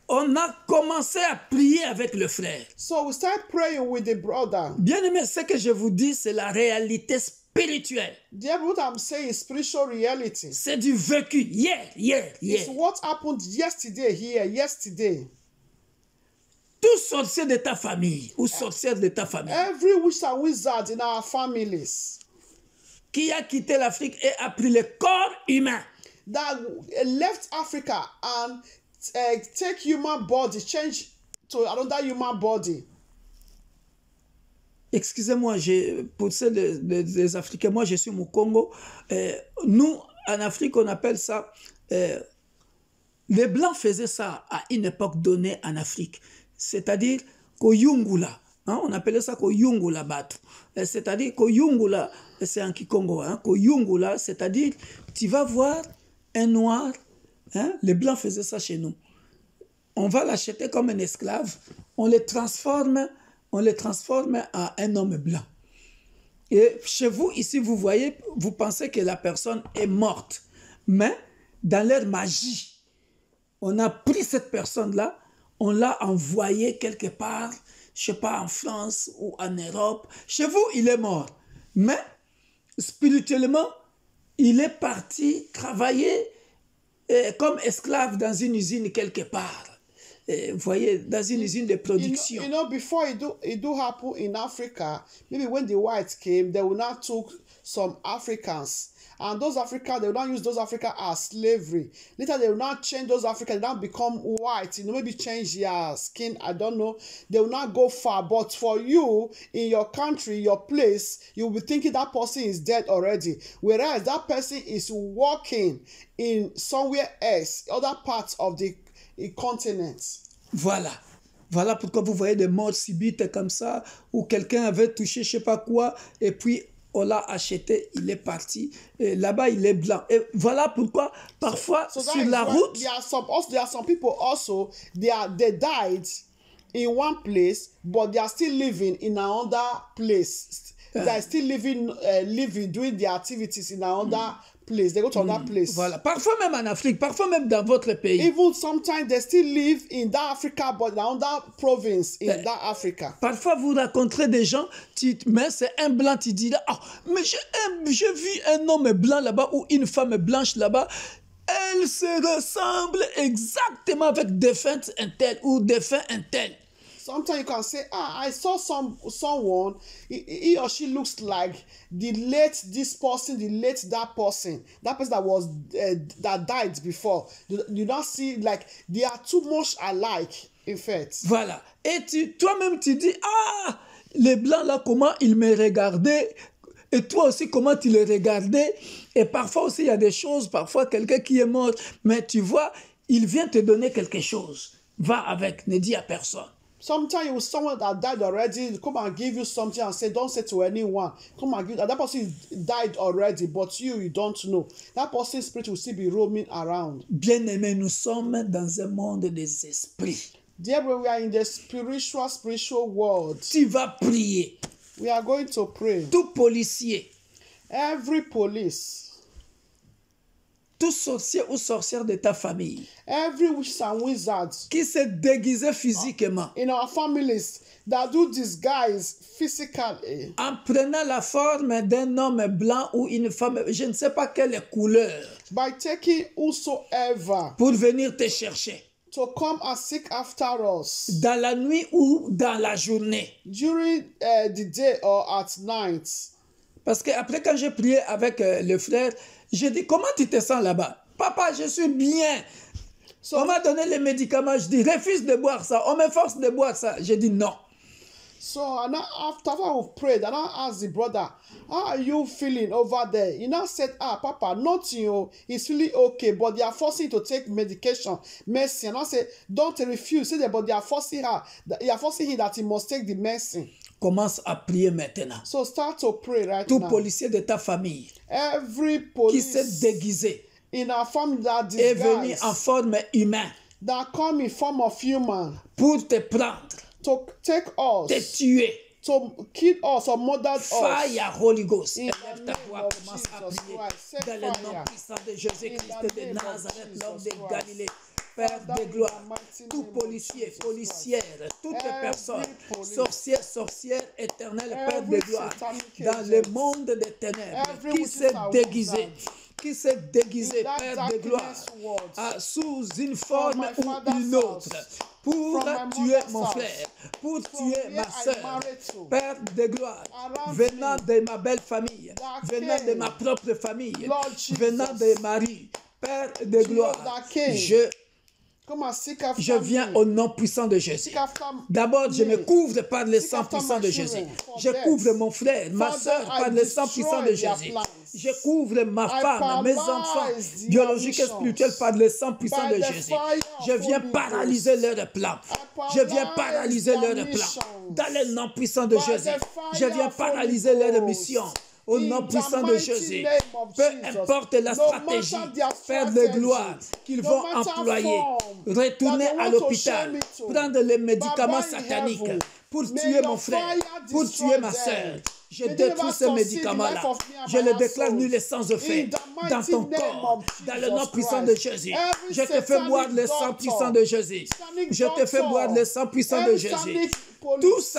On a commencé à prier avec le frère. So we start praying with the brother. Bien-aimé, ce que je vous dis, c'est la réalité spirituelle. Dear, what I'm saying is spiritual reality. C'est du vécu. Hier. It's what happened yesterday. Tout sorcier de ta famille ou sorcière de ta famille Every witch and wizard in our families qui a quitté l'Afrique et a pris le corps humain. that left Africa and take human body, change to another human body. Excusez-moi, pour ceux des Africains, moi je suis au Congo. Nous, en Afrique, on appelle ça... les Blancs faisaient ça à une époque donnée en Afrique. C'est-à-dire Koyungula. On appelait ça Koyungula Batu. C'est-à-dire Koyungula, c'est en Kikongo. Koyungula, c'est-à-dire tu vas voir un noir. Les Blancs faisaient ça chez nous. On va l'acheter comme un esclave. On le transforme en un homme blanc. Et chez vous, ici, vous voyez, vous pensez que la personne est morte. Mais dans leur magie, on a pris cette personne-là, on l'a envoyée quelque part, je ne sais pas, en France ou en Europe. Chez vous, il est mort. Mais spirituellement, il est parti travailler comme esclave dans une usine quelque part. Vous voyez, dans une usine de production. You know, before it do happen in Africa, maybe when the whites came, they will not took some Africans. And those Africans, they will not use those Africans as slavery. Later, they will not change those Africans, they will not become white, maybe change their skin, I don't know. They will not go far. But for you, in your country, your place, you will be thinking that person is dead already. Whereas that person is working in somewhere else, other parts of the continent. Voilà. Voilà pourquoi vous voyez des morts subites comme ça, où quelqu'un avait touché je ne sais pas quoi, et puis on l'a acheté, il est parti. Et là-bas, il est blanc. Et voilà pourquoi, parfois, So that sur is la why route, there are some people also they died in one place, but they are still living in another place. They are still living doing their activities in another place. They go to another place. voilà, parfois même en Afrique, parfois même dans votre pays. Even sometimes they still live in that Africa, but in another province in that Africa. Parfois, vous rencontrez des gens, mais c'est un blanc, tu dis, ah, mais j'ai vu un homme blanc là-bas ou une femme blanche là-bas. Elle se ressemble exactement avec défunt un tel ou défunt un tel. Sometimes you can say, I saw someone, he or she looks like the late this person, the late that person that was that died before. You don't see, like, they are too much alike, in fact. Voilà. Et toi-même, tu dis, ah, les blancs là, comment ils me regardaient. Et toi aussi, comment tu les regardais. Et parfois aussi, il y a des choses, parfois quelqu'un qui est mort. Mais tu vois, il vient te donner quelque chose. Va avec, ne dis à personne. Sometimes you someone that died already come and give you something and say, don't say to anyone. Come and give, and that person died already, but you don't know. That person's spirit will still be roaming around. Bien-aimés, nous sommes dans un monde des esprits. Dear, we are in the spiritual world. Tu vas prier. We are going to pray. Tout policier, Every police, tout sorcier ou sorcière de ta famille every witches and wizards qui s'est déguisé physiquement in our families that do disguise physically en prenant la forme d'un homme blanc ou une femme, je ne sais pas quelle couleur, by taking whosoever pour venir te chercher to come and seek after us dans la nuit ou dans la journée. during the day or at night. Parce qu'après, quand j'ai prié avec le frère, j'ai dit, comment tu te sens là-bas? Papa, je suis bien. On m'a donné les médicaments. Je dis, refuse de boire ça. On me force de boire ça. J'ai dit, non. So, and after we've prayed, and I asked the brother, how are you feeling over there? He now said, Papa, nothing, oh, he's feeling okay, but they are forcing to take medication, medicine. And I said, don't refuse. Say that, but they are forcing him that he must take the medicine. Commence à prier maintenant. So start to pray right Tout now. policier de ta famille Every qui police s'est déguisé in our family that est venu en disguise, forme humaine that come in form of human, pour te prendre, to take us, te tuer. to kill us or murder us. Fire, Holy Ghost. In Élève the ta name voix, of commence à Jesus prier Christ, set dans le nom fire. puissant de Jésus-Christ In the de name of Nazareth, l'homme Jesus de Christ. Galilée. Père Father, de gloire, in the mighty tout name of policier, Jesus policière, toute Every personne, police, sorcière, éternelle, Père every de gloire, satanic dans le agent, monde des ténèbres, every qui witches s'est and déguisé, wizards, qui s'est déguisé, in that Père de gloire, darkness world, sous une forme my ou father's une autre, house, pour from my tuer mother's mon house, frère, pour from tuer where ma I soeur, married to, Père de gloire, around venant me, de ma belle famille, that venant de came, ma propre famille, Lord Jesus, venant de Marie, Père de gloire, that came, come and seek after je viens me. au nom puissant de Jésus. Seek after D'abord, je me me. couvre par le Seek sang after puissant my de children Jésus. for Je death. couvre mon frère, ma Father, soeur I par le sang puissant de destroy their Jésus. plans. Je couvre ma I femme, mes enfants, paralyze their biologiques et missions spirituels par le sang puissant by de the Jésus. fire Je of viens Holy paralyser Ghost. leurs plans. I Je viens paralyze paralyser their leurs plans. missions Dans le nom puissant de by Jésus. the Je fire viens of Holy paralyser leurs Ghost. missions. Au In nom the puissant de mighty Jésus, name of peu Jesus. importe la No stratégie, matter their Père de strategy, gloire, qu'ils no vont matter employer, form retourner that they à want to l'hôpital, shame me to, prendre les médicaments Baba in sataniques heaven, pour may tuer your mon frère, fire pour destroy tuer ma them. soeur. Je May they détruis never ces succeed in médicaments-là. life of me and Je my les déclare household. nuls et sans effet In the dans mighty ton name corps, of dans le nom Jesus puissant de Christ. Jésus. Every Je te fais satanic boire le sang doctor, puissant de Jésus. satanic Je te fais doctor, boire le sang puissant de every Jésus. satanic police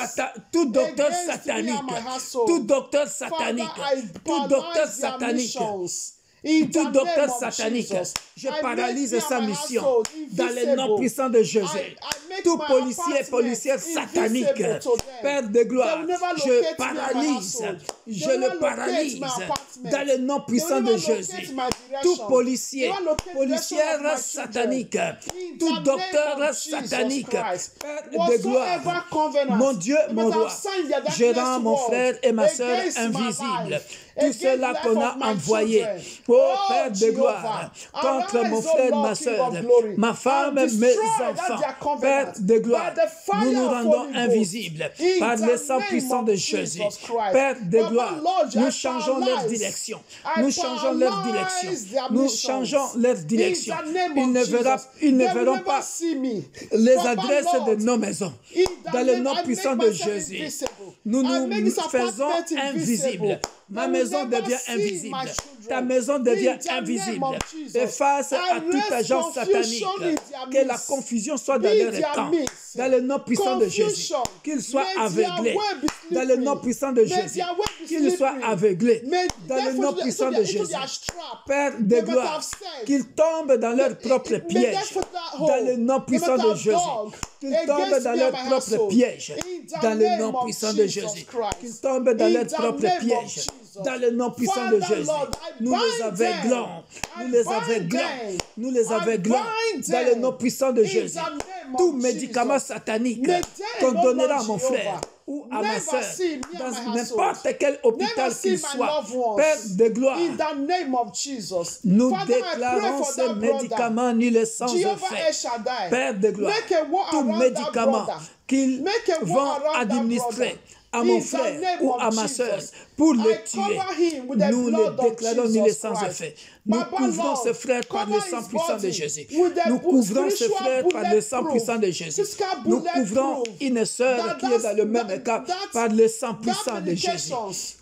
Tout docteur against me and satanique, my household. tout docteur Father, satanique, I tout docteur paralyze their satanique, missions. In the tout docteur name of satanique, Jesus, je I make paralyse me and sa my mission household dans le nom invisible. puissant de Jésus. I make Tout my policier et apartment policière satanique, invisible to them. Père de They gloire, will never je locate me and my paralyse, household. They je will le never locate paralyse my apartment. dans le nom They puissant will de never locate Jésus. my Tout direction. policier, They will locate the direction of policière my satanique, In tout the docteur name of Jesus satanique, Christ, Père de whatsoever gloire, covenant mon Dieu, they mon must roi, have signed their je darkness rends mon world frère et ma sœur against my invisibles. life, Tout against cela the qu'on life a of my envoyé, children. oh Oh, Père de Jehovah, gloire, contre contre mon Arise, O frère, Lord, ma King soeur, of glory, ma femme, and mes destroy that enfants. their covenant Père de gloire, by the fire nous nous of rendons Holy Ghost, invisibles in par the le sang name puissant of de Jesus Jésus. Christ. Père de Baba, gloire, Lord, I nous changeons leur paralyze. direction. I Nous changeons leur direction. paralyze their Nous missions. changeons leur direction. In the name Ils of ne verront, Jesus. ils ne They will verront never pas see me. les Baba, adresses Lord, de nos maisons. in the Dans le name, nom I puissant make de myself Jésus, invisible. nous I make nous this faisons apartment invisibles. Ma They will maison never devient see invisible. my children. Ta maison devient In the name invisible. of Jesus. Et face I à toute raise agence satanique, confusion in their que la midst. confusion soit Be dans leur their camp. midst. Dans le nom puissant de Jésus. Confusion. Qu'ils soient May their aveuglés. way be Dans le slippery. nom puissant de May Jésus. their way be Qu'ils soient slippery. aveuglés. May Dans le therefore nom into puissant their- de into Jésus. their trap. Père de They might gloire, have said, qu'ils tombent dans leur propre may piège. therefore that hole. Dans le nom They puissant might de have Jésus. dug Qu'ils tombent against dans me leur and my propre household. piège. In the Dans le name nom of puissant de Jesus Jésus. Christ. Qu'ils tombent dans In leur the propre name of piège. Jesus. Dans le nom puissant de Father, Jésus. Lord, I Nous les bind aveuglons. them. Nous les I bind aveuglons. them. Nous les I aveuglons. bind Dans le them. nom puissant de In Jésus. the name Tout of médicament Jesus. satanique May qu'on they, donnera Lord à mon Jehovah, frère ou à ma never soeur, see me and dans my household. n'importe quel hôpital Never see qu'il my soit, loved ones. Père de gloire, In the name of Jesus. nous Father, I pray déclarons for ces that brother. médicaments nuls sans Jehovah El effet. Shaddai. Père de gloire, Make a war tout around médicament that brother. qu'ils Make a vont war around that administrer brother. à mon In the frère name ou of à ma Jesus. soeur pour le I tuer, cover him with the nous le blood of déclarons Jesus nuls sans Christ. effet. Nous Baba, couvrons Lord, ce frère par le cover sang his puissant de body Jésus. with the Nous couvrons ce spiritual frère par le sang bulletproof, puissant de Jésus. physical Nous couvrons bulletproof. une sœur qui est dans le même cas par le sang puissant de Jésus.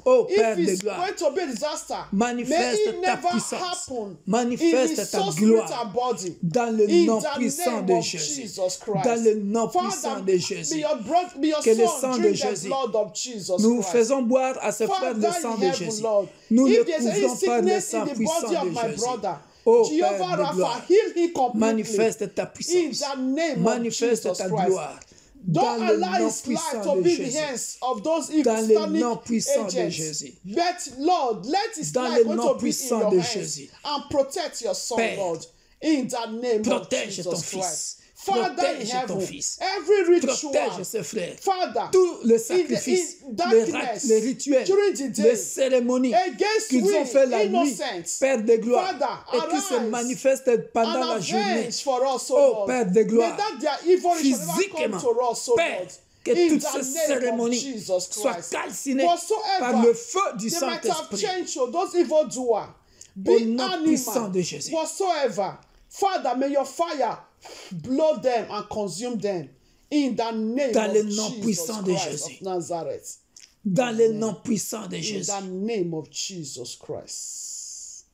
Oh Père de gloire, going to be a disaster, manifeste may it ta never puissance, happen in manifeste his ta soul, spirit, gloire and body. dans le In nom the puissant name de of Jésus. Jesus Christ. Dans le nom puissant Father, de may Jésus. your Que le son sang de drink the Jésus. blood of Jesus Nous Christ. faisons boire à ce frère le Father sang in de heaven, Jésus. Lord, Nous le if there's any couvrons par le sickness sang in the puissant body of de my Jésus. brother, Oh, Jehovah Père de Rapha, gloire, heal him completely. manifeste ta In puissance, the name of manifeste Jesus ta Christ. gloire. Dans Don't le allow nom his life puissant to de be in the Jésus. hands of those Dans le nom satanic puissant de agents. Jésus. But Lord, let his Dans life le going nom to be in puissant your de hands Jésus. and protect your son, Père, Lord. In the name protège of ton Jesus fils. Christ. Father in Protège ton heaven, fils. every ritual, Protège ce frère. Father, Tous les in sacrifices, darkness, les rituels, during the day, les cérémonies against qu'ils we, ont fait la nuit, innocents, Père de gloire, Father, et qui se arise manifestent pendant and la journée. avenge for us, O Oh Lord. Père de gloire, May that their evil shall never come physiquement, to us, O Père, Lord. que In toutes the ces name of cérémonies Jesus soient Christ. calcinées Whatsoever par le feu du they might have Saint-Esprit. changed, so those evil doers, Au be nom puissant animal, de Jésus. whatsoever. Father, may your fire blow them and consume them. In the name Dans of le nom Jesus puissant de Christ Jésus. of Nazareth. Dans le nom puissant de In Jésus. the name of Jesus Christ.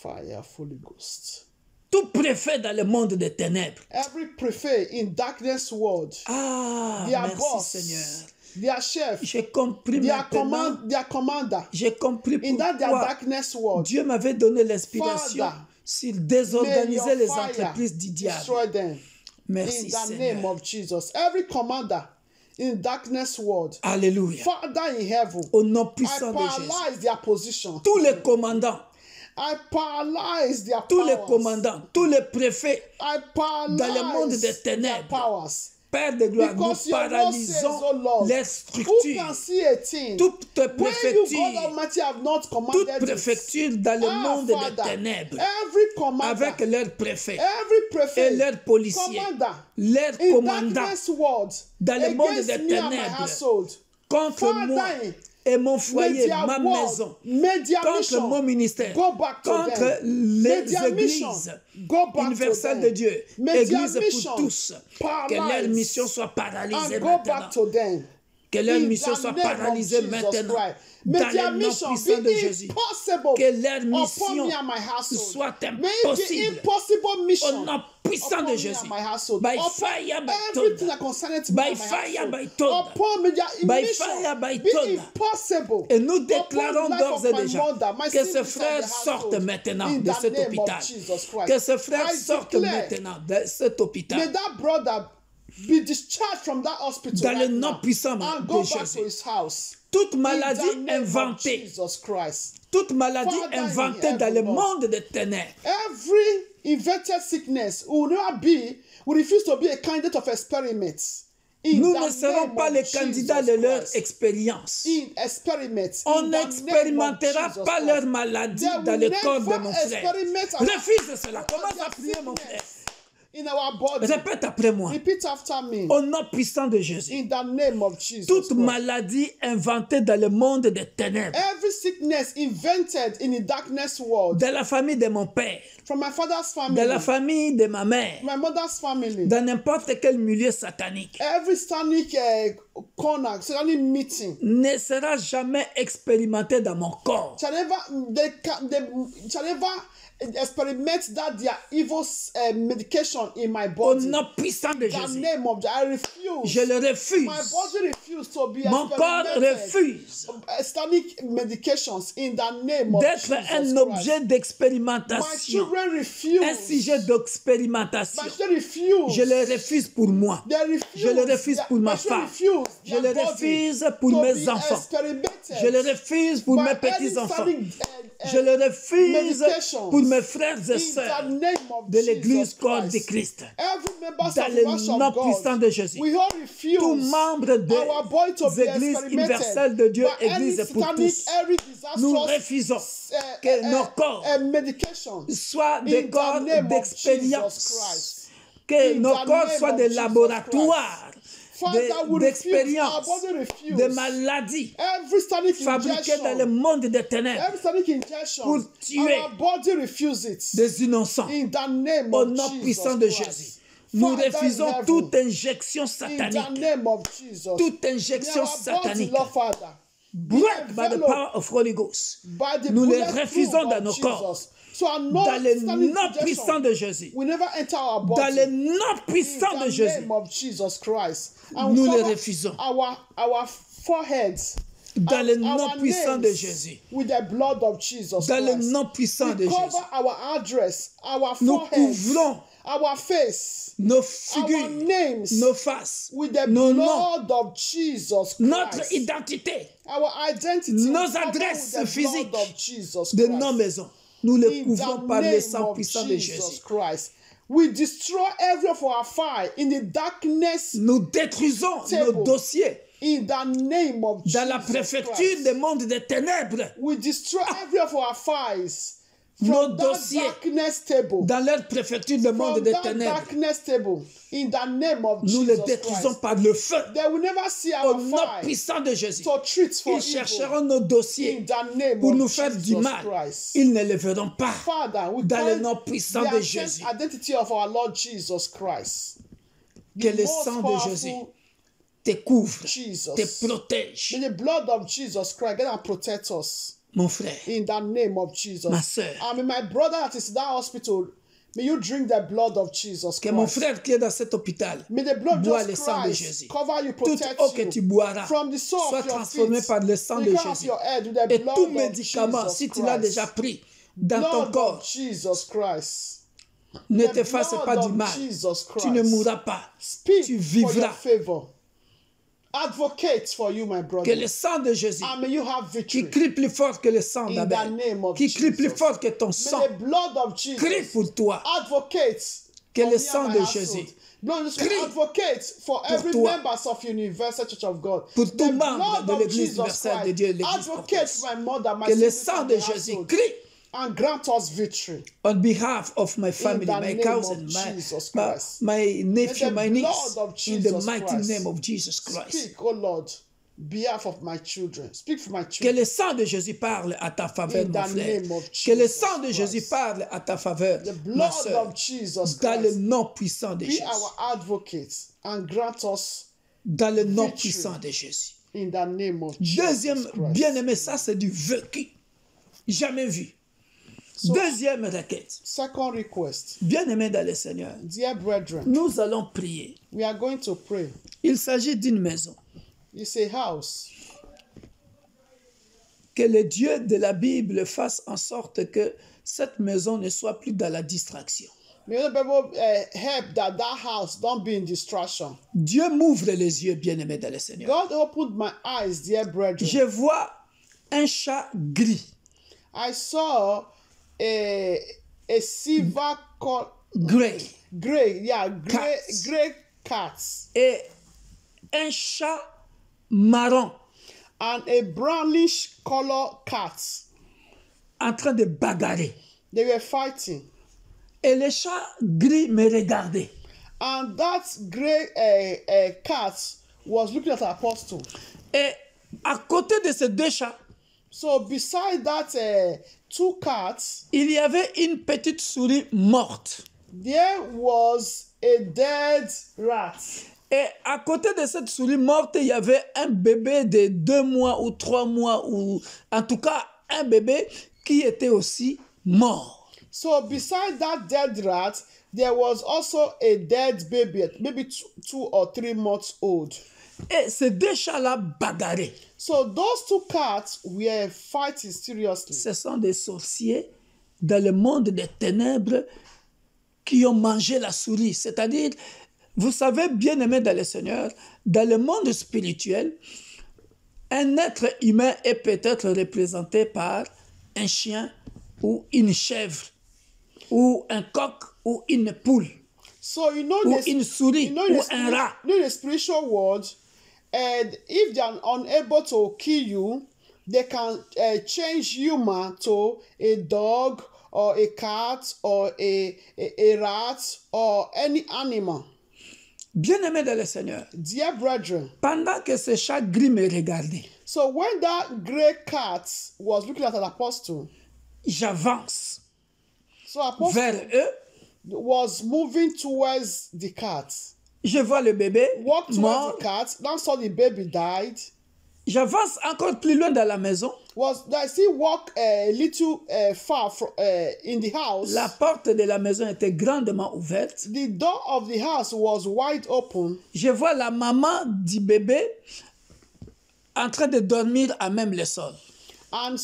Fire, Holy Ghost. Tout préfet dans le monde des ténèbres. Every prefect in darkness world, Ah, their merci boss, Seigneur. their chef, J'ai compris their maintenant. commander, J'ai compris in that their pourquoi darkness world, Dieu m'avait donné l'inspiration Father, sur may désorganiser your les fire entreprises du diable. destroy them. Merci In the name Seigneur. of Jesus. Every commander in darkness world, Alléluia. Father in heaven, Au nom I puissant de Jésus. paralyze their position. Tous les commandants, I paralyze their tous les powers. commandants, tous les préfets, I paralyze dans le monde des their ténèbres, powers. Père de gloire, nous Because your word says, paralysons oh Lord, les who structures, can see a thing toutes when you, God préfectures, Almighty, have not toutes commanded it? préfectures dans le monde des Father, ténèbres, every commander, avec leurs préfets every et prefect, leurs policiers, commander leurs in commandants darkness world, dans le monde against des me and my ténèbres, household, contre Father, moi et mon may foyer, their ma word, maison, may their contre mission mon ministère, go back to contre them. May les their mission églises go back universelles to de them. Dieu, May église their mission pour tous, que leur paralyze mission soit paralysée and go maintenant. back to them. Que leur In mission the soit name of paralysée Jesus maintenant. Christ. May Dans their le nom mission puissant de be Jésus. impossible Que leur upon mission me and my household. soit May it be impossible. impossible Au mission nom puissant upon de me Jésus. and my household. By Upon fire, by everything thunder. that concerns me By and my fire, household. by thunder. Upon me, their By mission fire, by be thunder. impossible. Et nous Upon déclarons the life d'ores of et my déjà mother, my que ce siblings and frère the sorte household. maintenant In de the cet name hôpital. of Jesus Christ. Que ce frère I sorte declare, maintenant de cet hôpital. may that brother be discharged from that hospital Dans le right nom now puissant and de go back Jésus. to his house. Toute In maladie the name of inventée, Jesus Christ. toute maladie Father in inventée heaven, dans le Lord. monde des ténèbres, Every invented sickness will refuse to be a candidate of experiments Nous ne serons pas les candidats de leur expérience. On n'expérimentera pas leur maladie dans le corps de mon frère. Refuse cela. Commence à prier, mon frère. In our body. Répète après moi. Repeat after me. Au nom puissant de Jésus. In the name of Jesus. Toute maladie inventée dans le monde des ténèbres. Every sickness invented in the darkness world. De la famille de mon père. From my father's family. De la famille de ma mère. My mother's family. Dans n'importe quel milieu satanique. Every satanic corner, satanic meeting. Ne sera jamais expérimenté dans mon corps. Shall never experiment that their evil medication in my body. Au nom puissant de Jésus. The name of I refuse. Je le refuse. My body refuses to be Mon corps refuse satanic medications in the name of d'être Jesus un objet Christ. d'expérimentation. My children refuse. Un sujet d'expérimentation. My children refuse. Je le refuse pour moi. They refuse. Je le refuse pour ma femme. Je le refuse pour mes enfants. Je le refuse pour mes petits-enfants. Je le refuse pour mes frères et sœurs de l'Église corps de Christ. Dans le nom puissant de Jésus. Tout membre des Églises universelles de Dieu, Église pour tous, nous refusons que nos corps soient des corps d'expérience. Que nos corps soient des laboratoires d'expérience, de maladies fabriquées dans le monde des ténèbres pour tuer des innocents. Au nom puissant de Jésus, nous refusons toute injection satanique. Toute injection satanique. Break by the power of Holy Ghost. Nous les refusons dans nos corps. Dans le nom puissant de Jésus. Dans le nom puissant de Jésus. Nous les refusons. Dans le nom puissant de Jésus. Dans le nom puissant de Jésus. Nous couvrons nos figures, nos faces, nos noms, notre identité, nos adresses physiques de nos maisons. Nous les couvrons par le sang puissant de Jésus. We destroy every of our fire in the darkness. Nous détruisons nos dossiers. In the name of Jesus dans la préfecture des mondes des ténèbres. We destroy every of our files. Nos dossiers dans leur préfecture des mondes des ténèbres. In the name of nous les détruisons par le feu. Au nom puissant de Jésus. Ils chercheront nos dossiers pour nous faire du mal. Ils ne le verront pas. Dans le nom puissant de Jésus. Que le sang de Jésus te couvre, te protège. May the blood of Jesus Christ get and protect us. Mon frère, in the name of Jesus. Ma soeur, my brother that is in that hospital, may you drink the blood of Jesus Christ. Que mon frère qui est dans cet hôpital boit le sang de Jésus. Toute eau que tu boiras soit transformée par le sang de Jésus. Et tout médicament, si tu l'as déjà pris dans ton corps, ne te fasse pas du mal. Tu ne mourras pas. Tu vivras. Advocate for you, my brother. Que le sang de Jésus, and may you have victory, qui crie plus fort que le sang d'Abel, qui crie plus fort que ton sang, may the blood of Jesus crie pour toi. Advocate que le sang de Jésus crie advocate for every members of Universal Church of God. Pour tout membre de l'Église universelle de Dieu, l'Église que le sang de Jésus crie. And grant us victory. On behalf of my family, my cousin, my nephew, my niece, in the mighty name of Jesus Christ. Speak, oh Lord, behalf of my children. Speak for my children. Que le sang de Jésus parle à ta faveur, mon frère. Que le sang de Jésus parle à ta faveur, ma soeur. Dans le nom puissant de Jésus. Be our advocate and grant us dans le nom puissant de Jésus. In the name of Jesus Deuxième bien-aimé, ça c'est du vécu. Jamais vu. Deuxième requête. Second request. Bien-aimés dans le Seigneur. Dear brethren. Nous allons prier. We are going to pray. Il s'agit d'une maison. It's a house. Que le Dieu de la Bible fasse en sorte que cette maison ne soit plus dans la distraction. May the Bible help that house don't be in distraction. Dieu m'ouvre les yeux, bien-aimés dans le Seigneur. God opened my eyes, dear brethren. Je vois un chat gris. I saw a silver gray gray cats. Et un chat marron and a brownish color cat. en train de bagarrer. They were fighting. Et le chat gris me regardait. And that gray cat was looking at the apostle. Et à côté de ces deux chats, So beside that two cats, il y avait une petite souris morte. there was a dead rat. Et à côté de cette souris morte, il y avait un bébé de 2 mois ou 3 mois, ou en tout cas un bébé qui était aussi mort. So beside that dead rat, there was also a dead baby, maybe 2 or 3 months old. Et ces deux chats-là bagarraient. So those two cats were fighting seriously. Ce sont des sorciers dans le monde des ténèbres qui ont mangé la souris. C'est-à-dire, vous savez, bien-aimés dans le Seigneur, dans le monde spirituel, un être humain est peut-être représenté par un chien ou une chèvre ou un coq ou une poule So you know ou une souris ou un rat. in the spiritual world, and if they are unable to kill you, they can change human to a dog or a cat or a rat or any animal. Bien-aimés dans le Seigneur, Dear brethren, pendant que ce chat gris me regardait, so when that grey cat was looking at an apostle, j'avance so apostle vers eux. was moving towards the cat. Je vois le bébé Walked towards mort. the cat, now saw the baby died. J'avance encore plus loin dans la maison. I still walk a little far from in the house. La porte de la maison était grandement ouverte. The door of the house was wide open. Je vois la maman du bébé en train de dormir à même le sol, And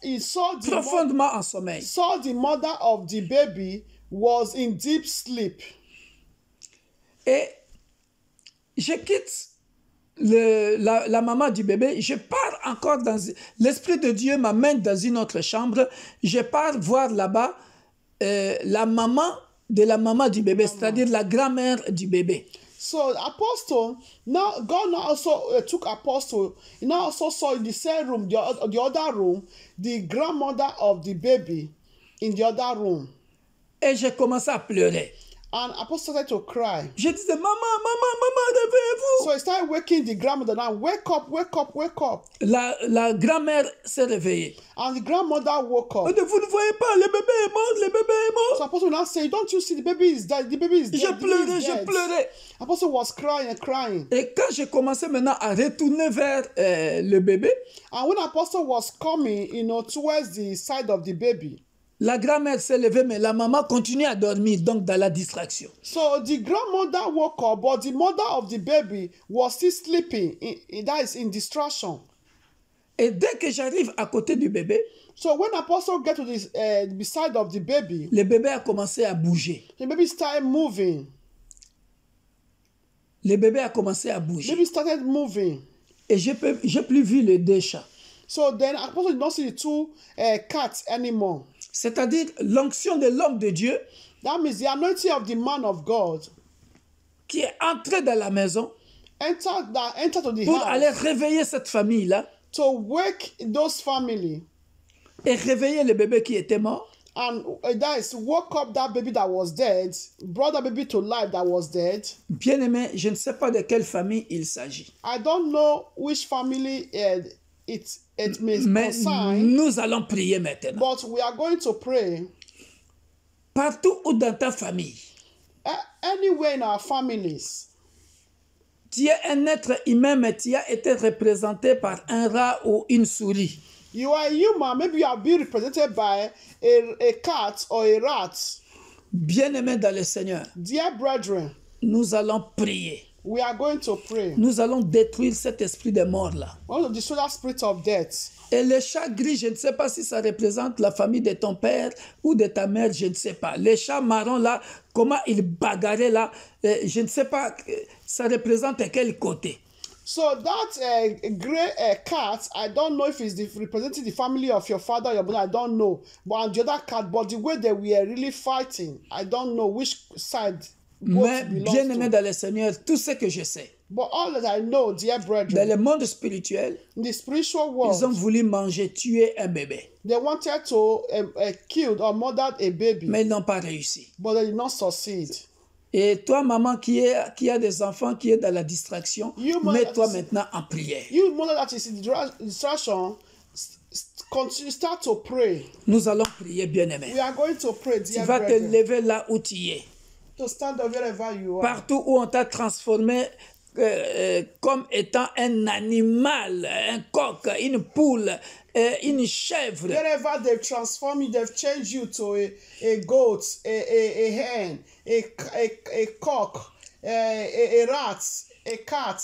he saw profondément en sommeil. the mother of the baby was in deep sleep. Et je quitte la maman du bébé, je pars encore dans... L'Esprit de Dieu m'amène dans une autre chambre. Je pars voir là-bas la maman de la maman du bébé, c'est-à-dire la grand-mère du bébé. So apostle, now God now also took apostle. He now also saw in the same room, the other room, the grandmother of the baby in the other room. Et j'ai commencé à pleurer. And apostle started to cry. Je disais, maman, réveillez-vous. So he started waking the grandmother now. Wake up, wake up, wake up. La grand-mère s'est réveillée. And the grandmother woke up. Vous ne voyez pas, le bébé est mort, le bébé est mort. So apostle now say, don't you see the baby is dead? The baby is dead. Je pleurais. Apostle was crying and crying. Et quand j'ai commencé maintenant à retourner vers le bébé, And when apostle was coming, towards the side of the baby, la grand-mère s'est levée, mais la maman continuait à dormir, donc dans la distraction. so the grandmother woke up, but the mother of the baby was still sleeping. That is in distraction. Et dès que j'arrive à côté du bébé, So when apostle get to the beside of the baby, le bébé a commencé à bouger. the baby started moving. Le bébé a commencé à bouger. Baby started moving. Et j'ai plus vu les deux chats. So then apostle did not see the two cats anymore. C'est-à-dire l'onction de l'homme de Dieu That means the anointing of the man of God qui est entré dans la maison entered to the pour aller house réveiller cette famille-là to wake those family et réveiller le bébé qui était mort. and that is woke up that baby that was dead, brought that baby to life that was dead. Bien-aimé, je ne sais pas de quelle famille il s'agit. I don't know which family it may Mais concern, nous allons prier maintenant. but we are going to pray. Partout où dans ta famille, Anywhere in our families, tu es un être humain, mais tu as été représenté par un rat ou une souris. you are human, maybe you are being represented by a cat or a rat. Bien-aimé dans le Seigneur, Dear brethren, nous allons prier. we are going to pray. Nous allons détruire cet esprit de mort-là. We want to destroy that spirit of death. Et le chat gris, je ne sais pas si ça représente la famille de ton père ou de ta mère, je ne sais pas. Les chats marrons là, comment ils bagarraient là, je ne sais pas, ça représente quel côté. So that grey cat, I don't know if it's representing the family of your father or your mother, I don't know. But on the other cat, but the way that we are really fighting, I don't know which side both Mais belongs bien-aimé to. dans le Seigneur, tout ce que je sais, But all that I know, dear Dans brethren, le monde spirituel, in the spiritual ils ont world, voulu manger, tuer un bébé, they wanted to kill or murder a baby, mais ils n'ont pas réussi. but they did not succeed. Et toi, maman, qui a des enfants, qui est dans la distraction, You, mother, mets-toi that is- maintenant en prière. You mother that is in distraction, continue, start to pray. Nous allons prier, bien-aimé. We are going to pray, Tu dear vas te brethren, lever là où tu es. to stand up wherever you are. Partout où on t'a transformé comme étant un animal, un coq, une poule, une chèvre. Wherever they've transformed you, they've changed you to a goat, a hen, a cock, a rat, a cat.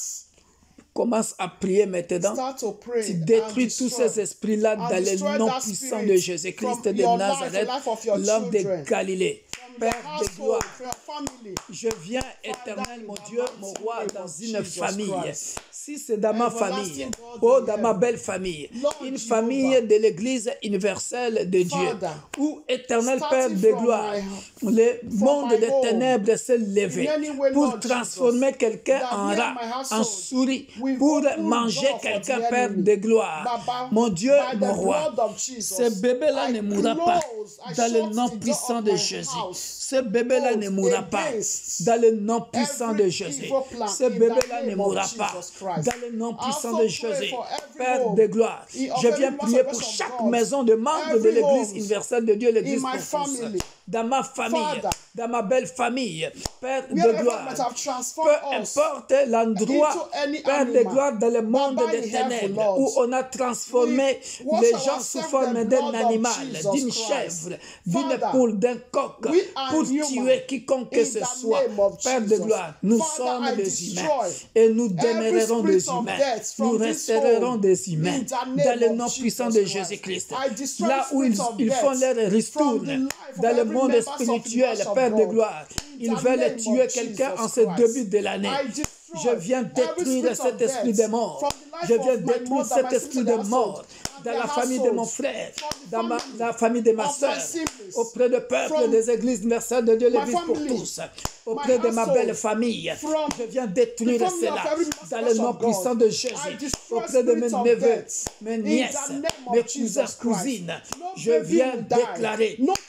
Commence à prier maintenant. Start to pray. Tu and détruis tous destroy- ces esprits-là and dans le destroy nom that puissant spirit de Jésus-Christ from de your Nazareth, life of your l'homme de children, Galilée. from your Père de household, gloire, from your family. je viens, éternel, mon Dieu, mon roi, dans une Jesus famille. Christ. Si c'est dans ma famille, Everlasting God oh, in dans ma heaven. belle famille, Lord une Jehovah. famille de l'Église universelle de Dieu, Father, où, éternel starting Père de from gloire, le monde my des home, ténèbres s'est levé in any way, pour Lord transformer Jesus, quelqu'un that en me and rat, my en household, souris, we've pour opened manger door for quelqu'un, the Père enemy. de gloire. Baba, Mon Dieu, by mon the roi, blood of Jesus, ce bébé-là I ne mourra pas close, I dans le shut nom the door puissant of de my Jésus. house. Ce bébé-là ne mourra pas Against dans le nom puissant de every Jésus. evil plan Ce in the bébé-là ne name mourra of pas Jesus Christ. dans le nom I puissant also de pray Jésus. for every Père home de gloire, of je every viens master prier pour of chaque God, maison de membres de every l'Église homes universelle de Dieu, l'Église in my pour tous. family. Dans ma famille, Father, dans ma belle famille, Père de wherever gloire, might have transformed peu us importe l'endroit, into any Père de animal, gloire, dans le monde Baba des in heaven, ténèbres, Lord, où on a transformé we wash les gens ourselves sous in forme the d'un blood of animal, Jesus d'une Christ. chèvre, d'une Father, poule, d'un coq, we are pour human tuer quiconque que in ce the soit. name of Père de Jesus. gloire, nous Father, sommes I des humains destroy et nous every demeurerons des spirit of humains. death Nous from this resterons home des humains in the dans name le of nom Jesus puissant de Christ. Jésus-Christ. I destroy Là où the ils, spirit of ils font death leur from the ristourne life of dans le every monde members of the spirituel, house of Père de God. gloire, In ils the veulent name tuer of quelqu'un Jesus en ce Christ. début de l'année. I destroy Je viens every détruire spirit cet of esprit death de mort. from the life Je of viens my détruire mother, cet my esprit sister, de their mort household, dans and la their famille de mon households, frère, from the dans family la famille de ma of my soeur, siblings, auprès de peuple from des églises universelles de Dieu, my l'église pour family, tous, auprès my de ma household, belle famille. from Je viens the détruire family cela of every dans le master nom of God. puissant de I Jésus, destroy auprès de mes spirits of neveux, death. mes In nièces, the name of mes Jesus cousins, Christ. cousines. No Je baby viens will die. déclarer No pas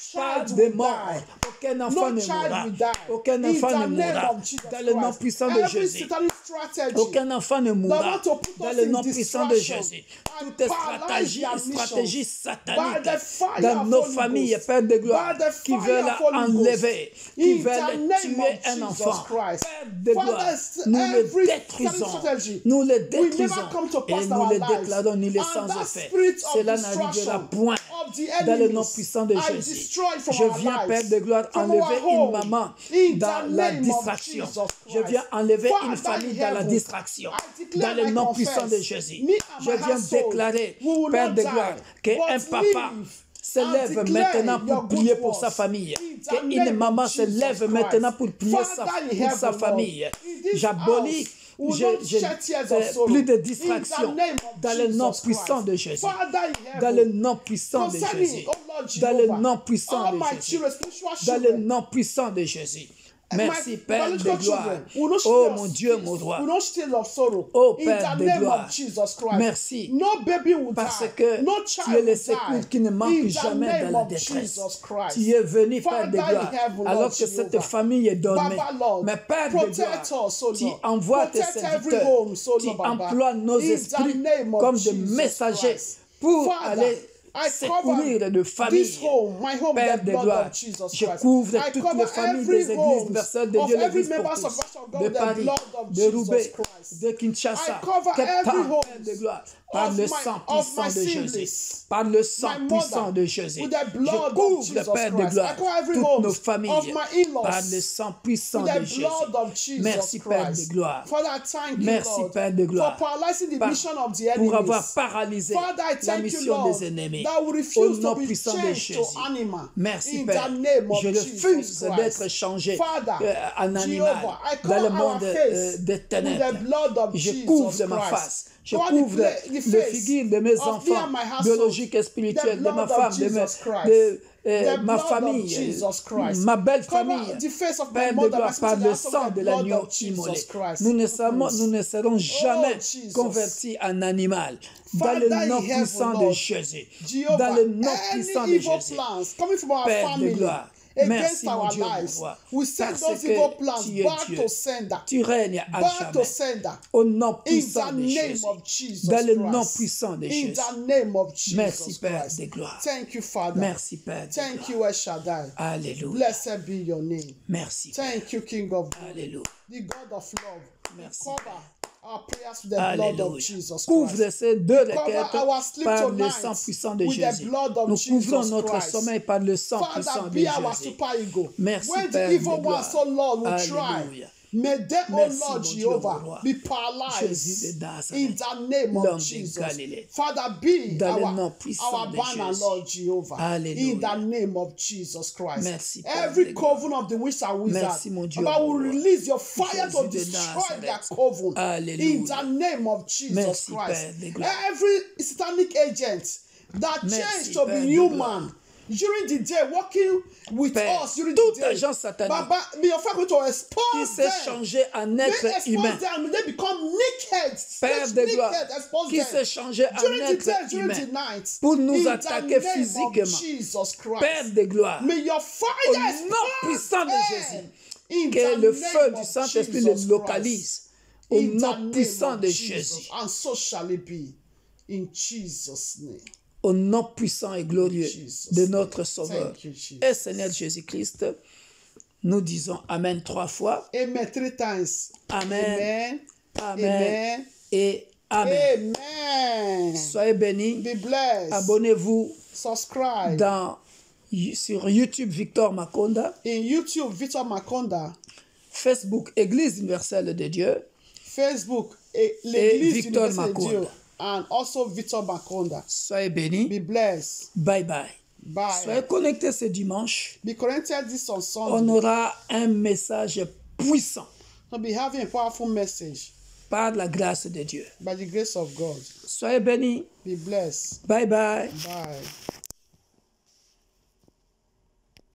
child de will mort. die. Aucun enfant No ne child mourra. will die. Aucun In enfant the ne name mourra. of Jesus Dans le nom Christ. puissant de Every Jésus. satanic strategy Aucun enfant ne that mourra. want to put Dans us le in nom puissant de distraction, Jésus. I Toutes paralyze their stratégies missions sataniques by the fire dans of nos Holy familles, Ghost. Père de gloire, By the qui fire veulent of Holy enlever, Ghost. qui In the veulent name tuer of un Jesus enfant. Christ. Père de gloire, Father, nous le every détruisons. strategy Nous le will never détruisons. come to pass Et in nous our le lives. déclarons, nous les And sans that effet. spirit of Cela n'arrivera destruction point. of the Dans le nom enemies, puissant de I Jésus. destroy from Je our viens, lives, Père de gloire, from enlever our une home, maman in dans the la name of distraction. Jesus Je Christ. viens enlever une Father famille in dans la heaven, distraction. I declare Dans le and I nom confess, puissant de Jésus. me and Je my viens household, déclarer, we will Père not de die, gloire, qu'un but papa live se and lève declare maintenant your pour good prier pour sa works. famille. In the Qu'une name of maman se Jesus lève Christ. maintenant pour prier Father in pour sa heaven, famille. Lord, in this J'abolis house, we will not shed tears of sorrow. plus de In the distractions name of dans le nom Jesus puissant Christ. de Jésus. Father in Dans le heaven, nom puissant de concerning, Jésus. oh Lord Dans le Jehovah, nom puissant all de my Jésus. children, spiritual Dans le children, nom puissant de Jésus. Merci, my Père de biological gloire. children, will not Oh steal mon of Dieu, peace, mon roi. will not steal of sorrow. Oh, In Père the de name gloire. of Jesus Christ. Merci. No baby will Parce die. que No tu es child le will secours die. qui ne manque In the jamais dans name la of détresse. Jesus Christ. Tu es venu, Père de Father in gloire, heaven, alors Lord que cette Jehovah. famille est dormée. Baba, Lord, Mais Père de gloire, protect us, oh tu Lord. envoies tes Protect every serviteurs, home, so tu Lord, Baba. emploies nos In the esprits name of comme des Jesus messagers Christ. pour Father, aller I secourir cover de familles. this home, my home, Père the de blood gloire, of Jesus je Christ. couvre I toutes cover les familles every des églises home universelles de of Dieu, every l'église pour members tous, of Pastor de God, the Paris, blood of de Jesus Roubaix, Christ. de Kinshasa, I cover Cape every Town, home Père de gloire, par of le my- sang of puissant my de Jésus, siblings, par le sang my puissant mother, de Jésus. with the Je blood of couvre, Jesus Père de Christ. gloire, I cover every toutes home nos of familles my in-laws par le sang puissant with de the Jésus. blood of Jesus Merci, Père de Christ. gloire. Father, I thank you, Merci, Lord, Père de gloire, for paralyzing the Par- mission of the pour avoir enemies. paralysé Father, I la thank you, mission Lord, des ennemis. that we Au refuse nom to be puissant de changed Jésus. to animal. Merci, In Père. the name of Je Jesus refuse Christ. d'être changé Father, en animal Jehovah, I dans le cover monde our face des ténèbres. with the blood of Je Jesus couvre de ma Christ. face. Je Cover couvre the le face figure de mes of me enfants and my household. biologiques et The spirituels, de ma blood of femme, Jesus Christ. de The ma blood of famille, Jesus Christ. ma belle Cover famille. the face of my Père de mother, gloire, my par sister, le also sang the de blood l'agneau of Jesus immolé. Christ. Nous ne serons jamais Jesus. convertis en animal. Dans Father le in nom heaven, puissant de Lord, Jésus. Jehovah, Dans le nom any puissant de evil Jésus. plans coming from our Père de family gloire, against merci mon our Dieu, mon lives, roi, we send parce those que evil plans tu es back Dieu. to sender. Tu règnes à Back to jamais. sender. Au nom In puissant the de name Jésus. of Jesus Dans le Christ. nom puissant de In Jésus. the name of Jesus Merci Père Christ. de gloire. Thank you, Father. Merci Père de Thank gloire. you, El Shaddai. Alléluia. Blessed be your name. Merci Père. Thank you, King of Glory. Alléluia. The God of love. Merci, Cover our prayers with the blood of Alléluia. Jesus Couvre Christ. ces deux Cover requêtes our sleep par le tonight sang puissant de with the Jésus. blood of Nous couvrons Jesus notre Christ. sommeil par le sang puissant Father, de be our Jésus. super ego. Merci, When Père the evil de ones, gloire. so Lord, will Alléluia. try, may they, oh Merci, Lord mon Dieu, Jehovah, mon roi. be Jésus de paralyzed Nazareth, in the name l'homme of de Jesus. Galilée. Father, be Dans le nom puissant our de banner, Jésus. Lord Jehovah, Alléluia. in the name of Jesus Christ. Merci, Père Every de gloire. coven of the witch and wizard, Merci, mon Dieu, Father, mon will roi. release your fire Jésus to de destroy Nazareth. their coven Alléluia. in the name of Jesus Merci, Christ. Père de gloire. Every satanic agent that Merci, changed to Père be de human gloire. during the day, working with Père, us during toute the day. agence satanique Baba, may your fire go to qui expose s'est them. changé en May être expose humain. them. May they become naked. Père Stage de gloire, naked. Expose qui them. s'est changé en During the être day, during humain the night. pour nous In attaquer the name physiquement. of Jesus Christ. Père de gloire, May your au fire nom expose puissant de them. Jésus, In que the le name feu du of Saint-Esprit Jesus les Christ. localise. Au In the nom name puissant of de Jesus. Jésus. And so shall it be. In Jesus' name. Au nom puissant et glorieux Jesus. de notre Sauveur Thank you, Jesus. et Seigneur Jésus-Christ, nous disons Amen 3 fois. Amen 3 times. Amen. Amen. Amen. Amen. Et Amen. Amen. Soyez bénis. Be blessed. Abonnez-vous Subscribe. sur YouTube Victor Makonda, In YouTube, Victor Makonda. Facebook Église universelle de Dieu Facebook, et l'Église Victor universelle de Dieu. Makonda. And also Victor Makonda. Soyez bénis. Be blessed. Bye bye. Bye. Soyez connectés ce dimanche. Be connected this on On Sunday. aura un message puissant So be having a powerful message par la grâce de Dieu. by the grace of God. Soyez bénis. Be blessed. Bye bye. Bye.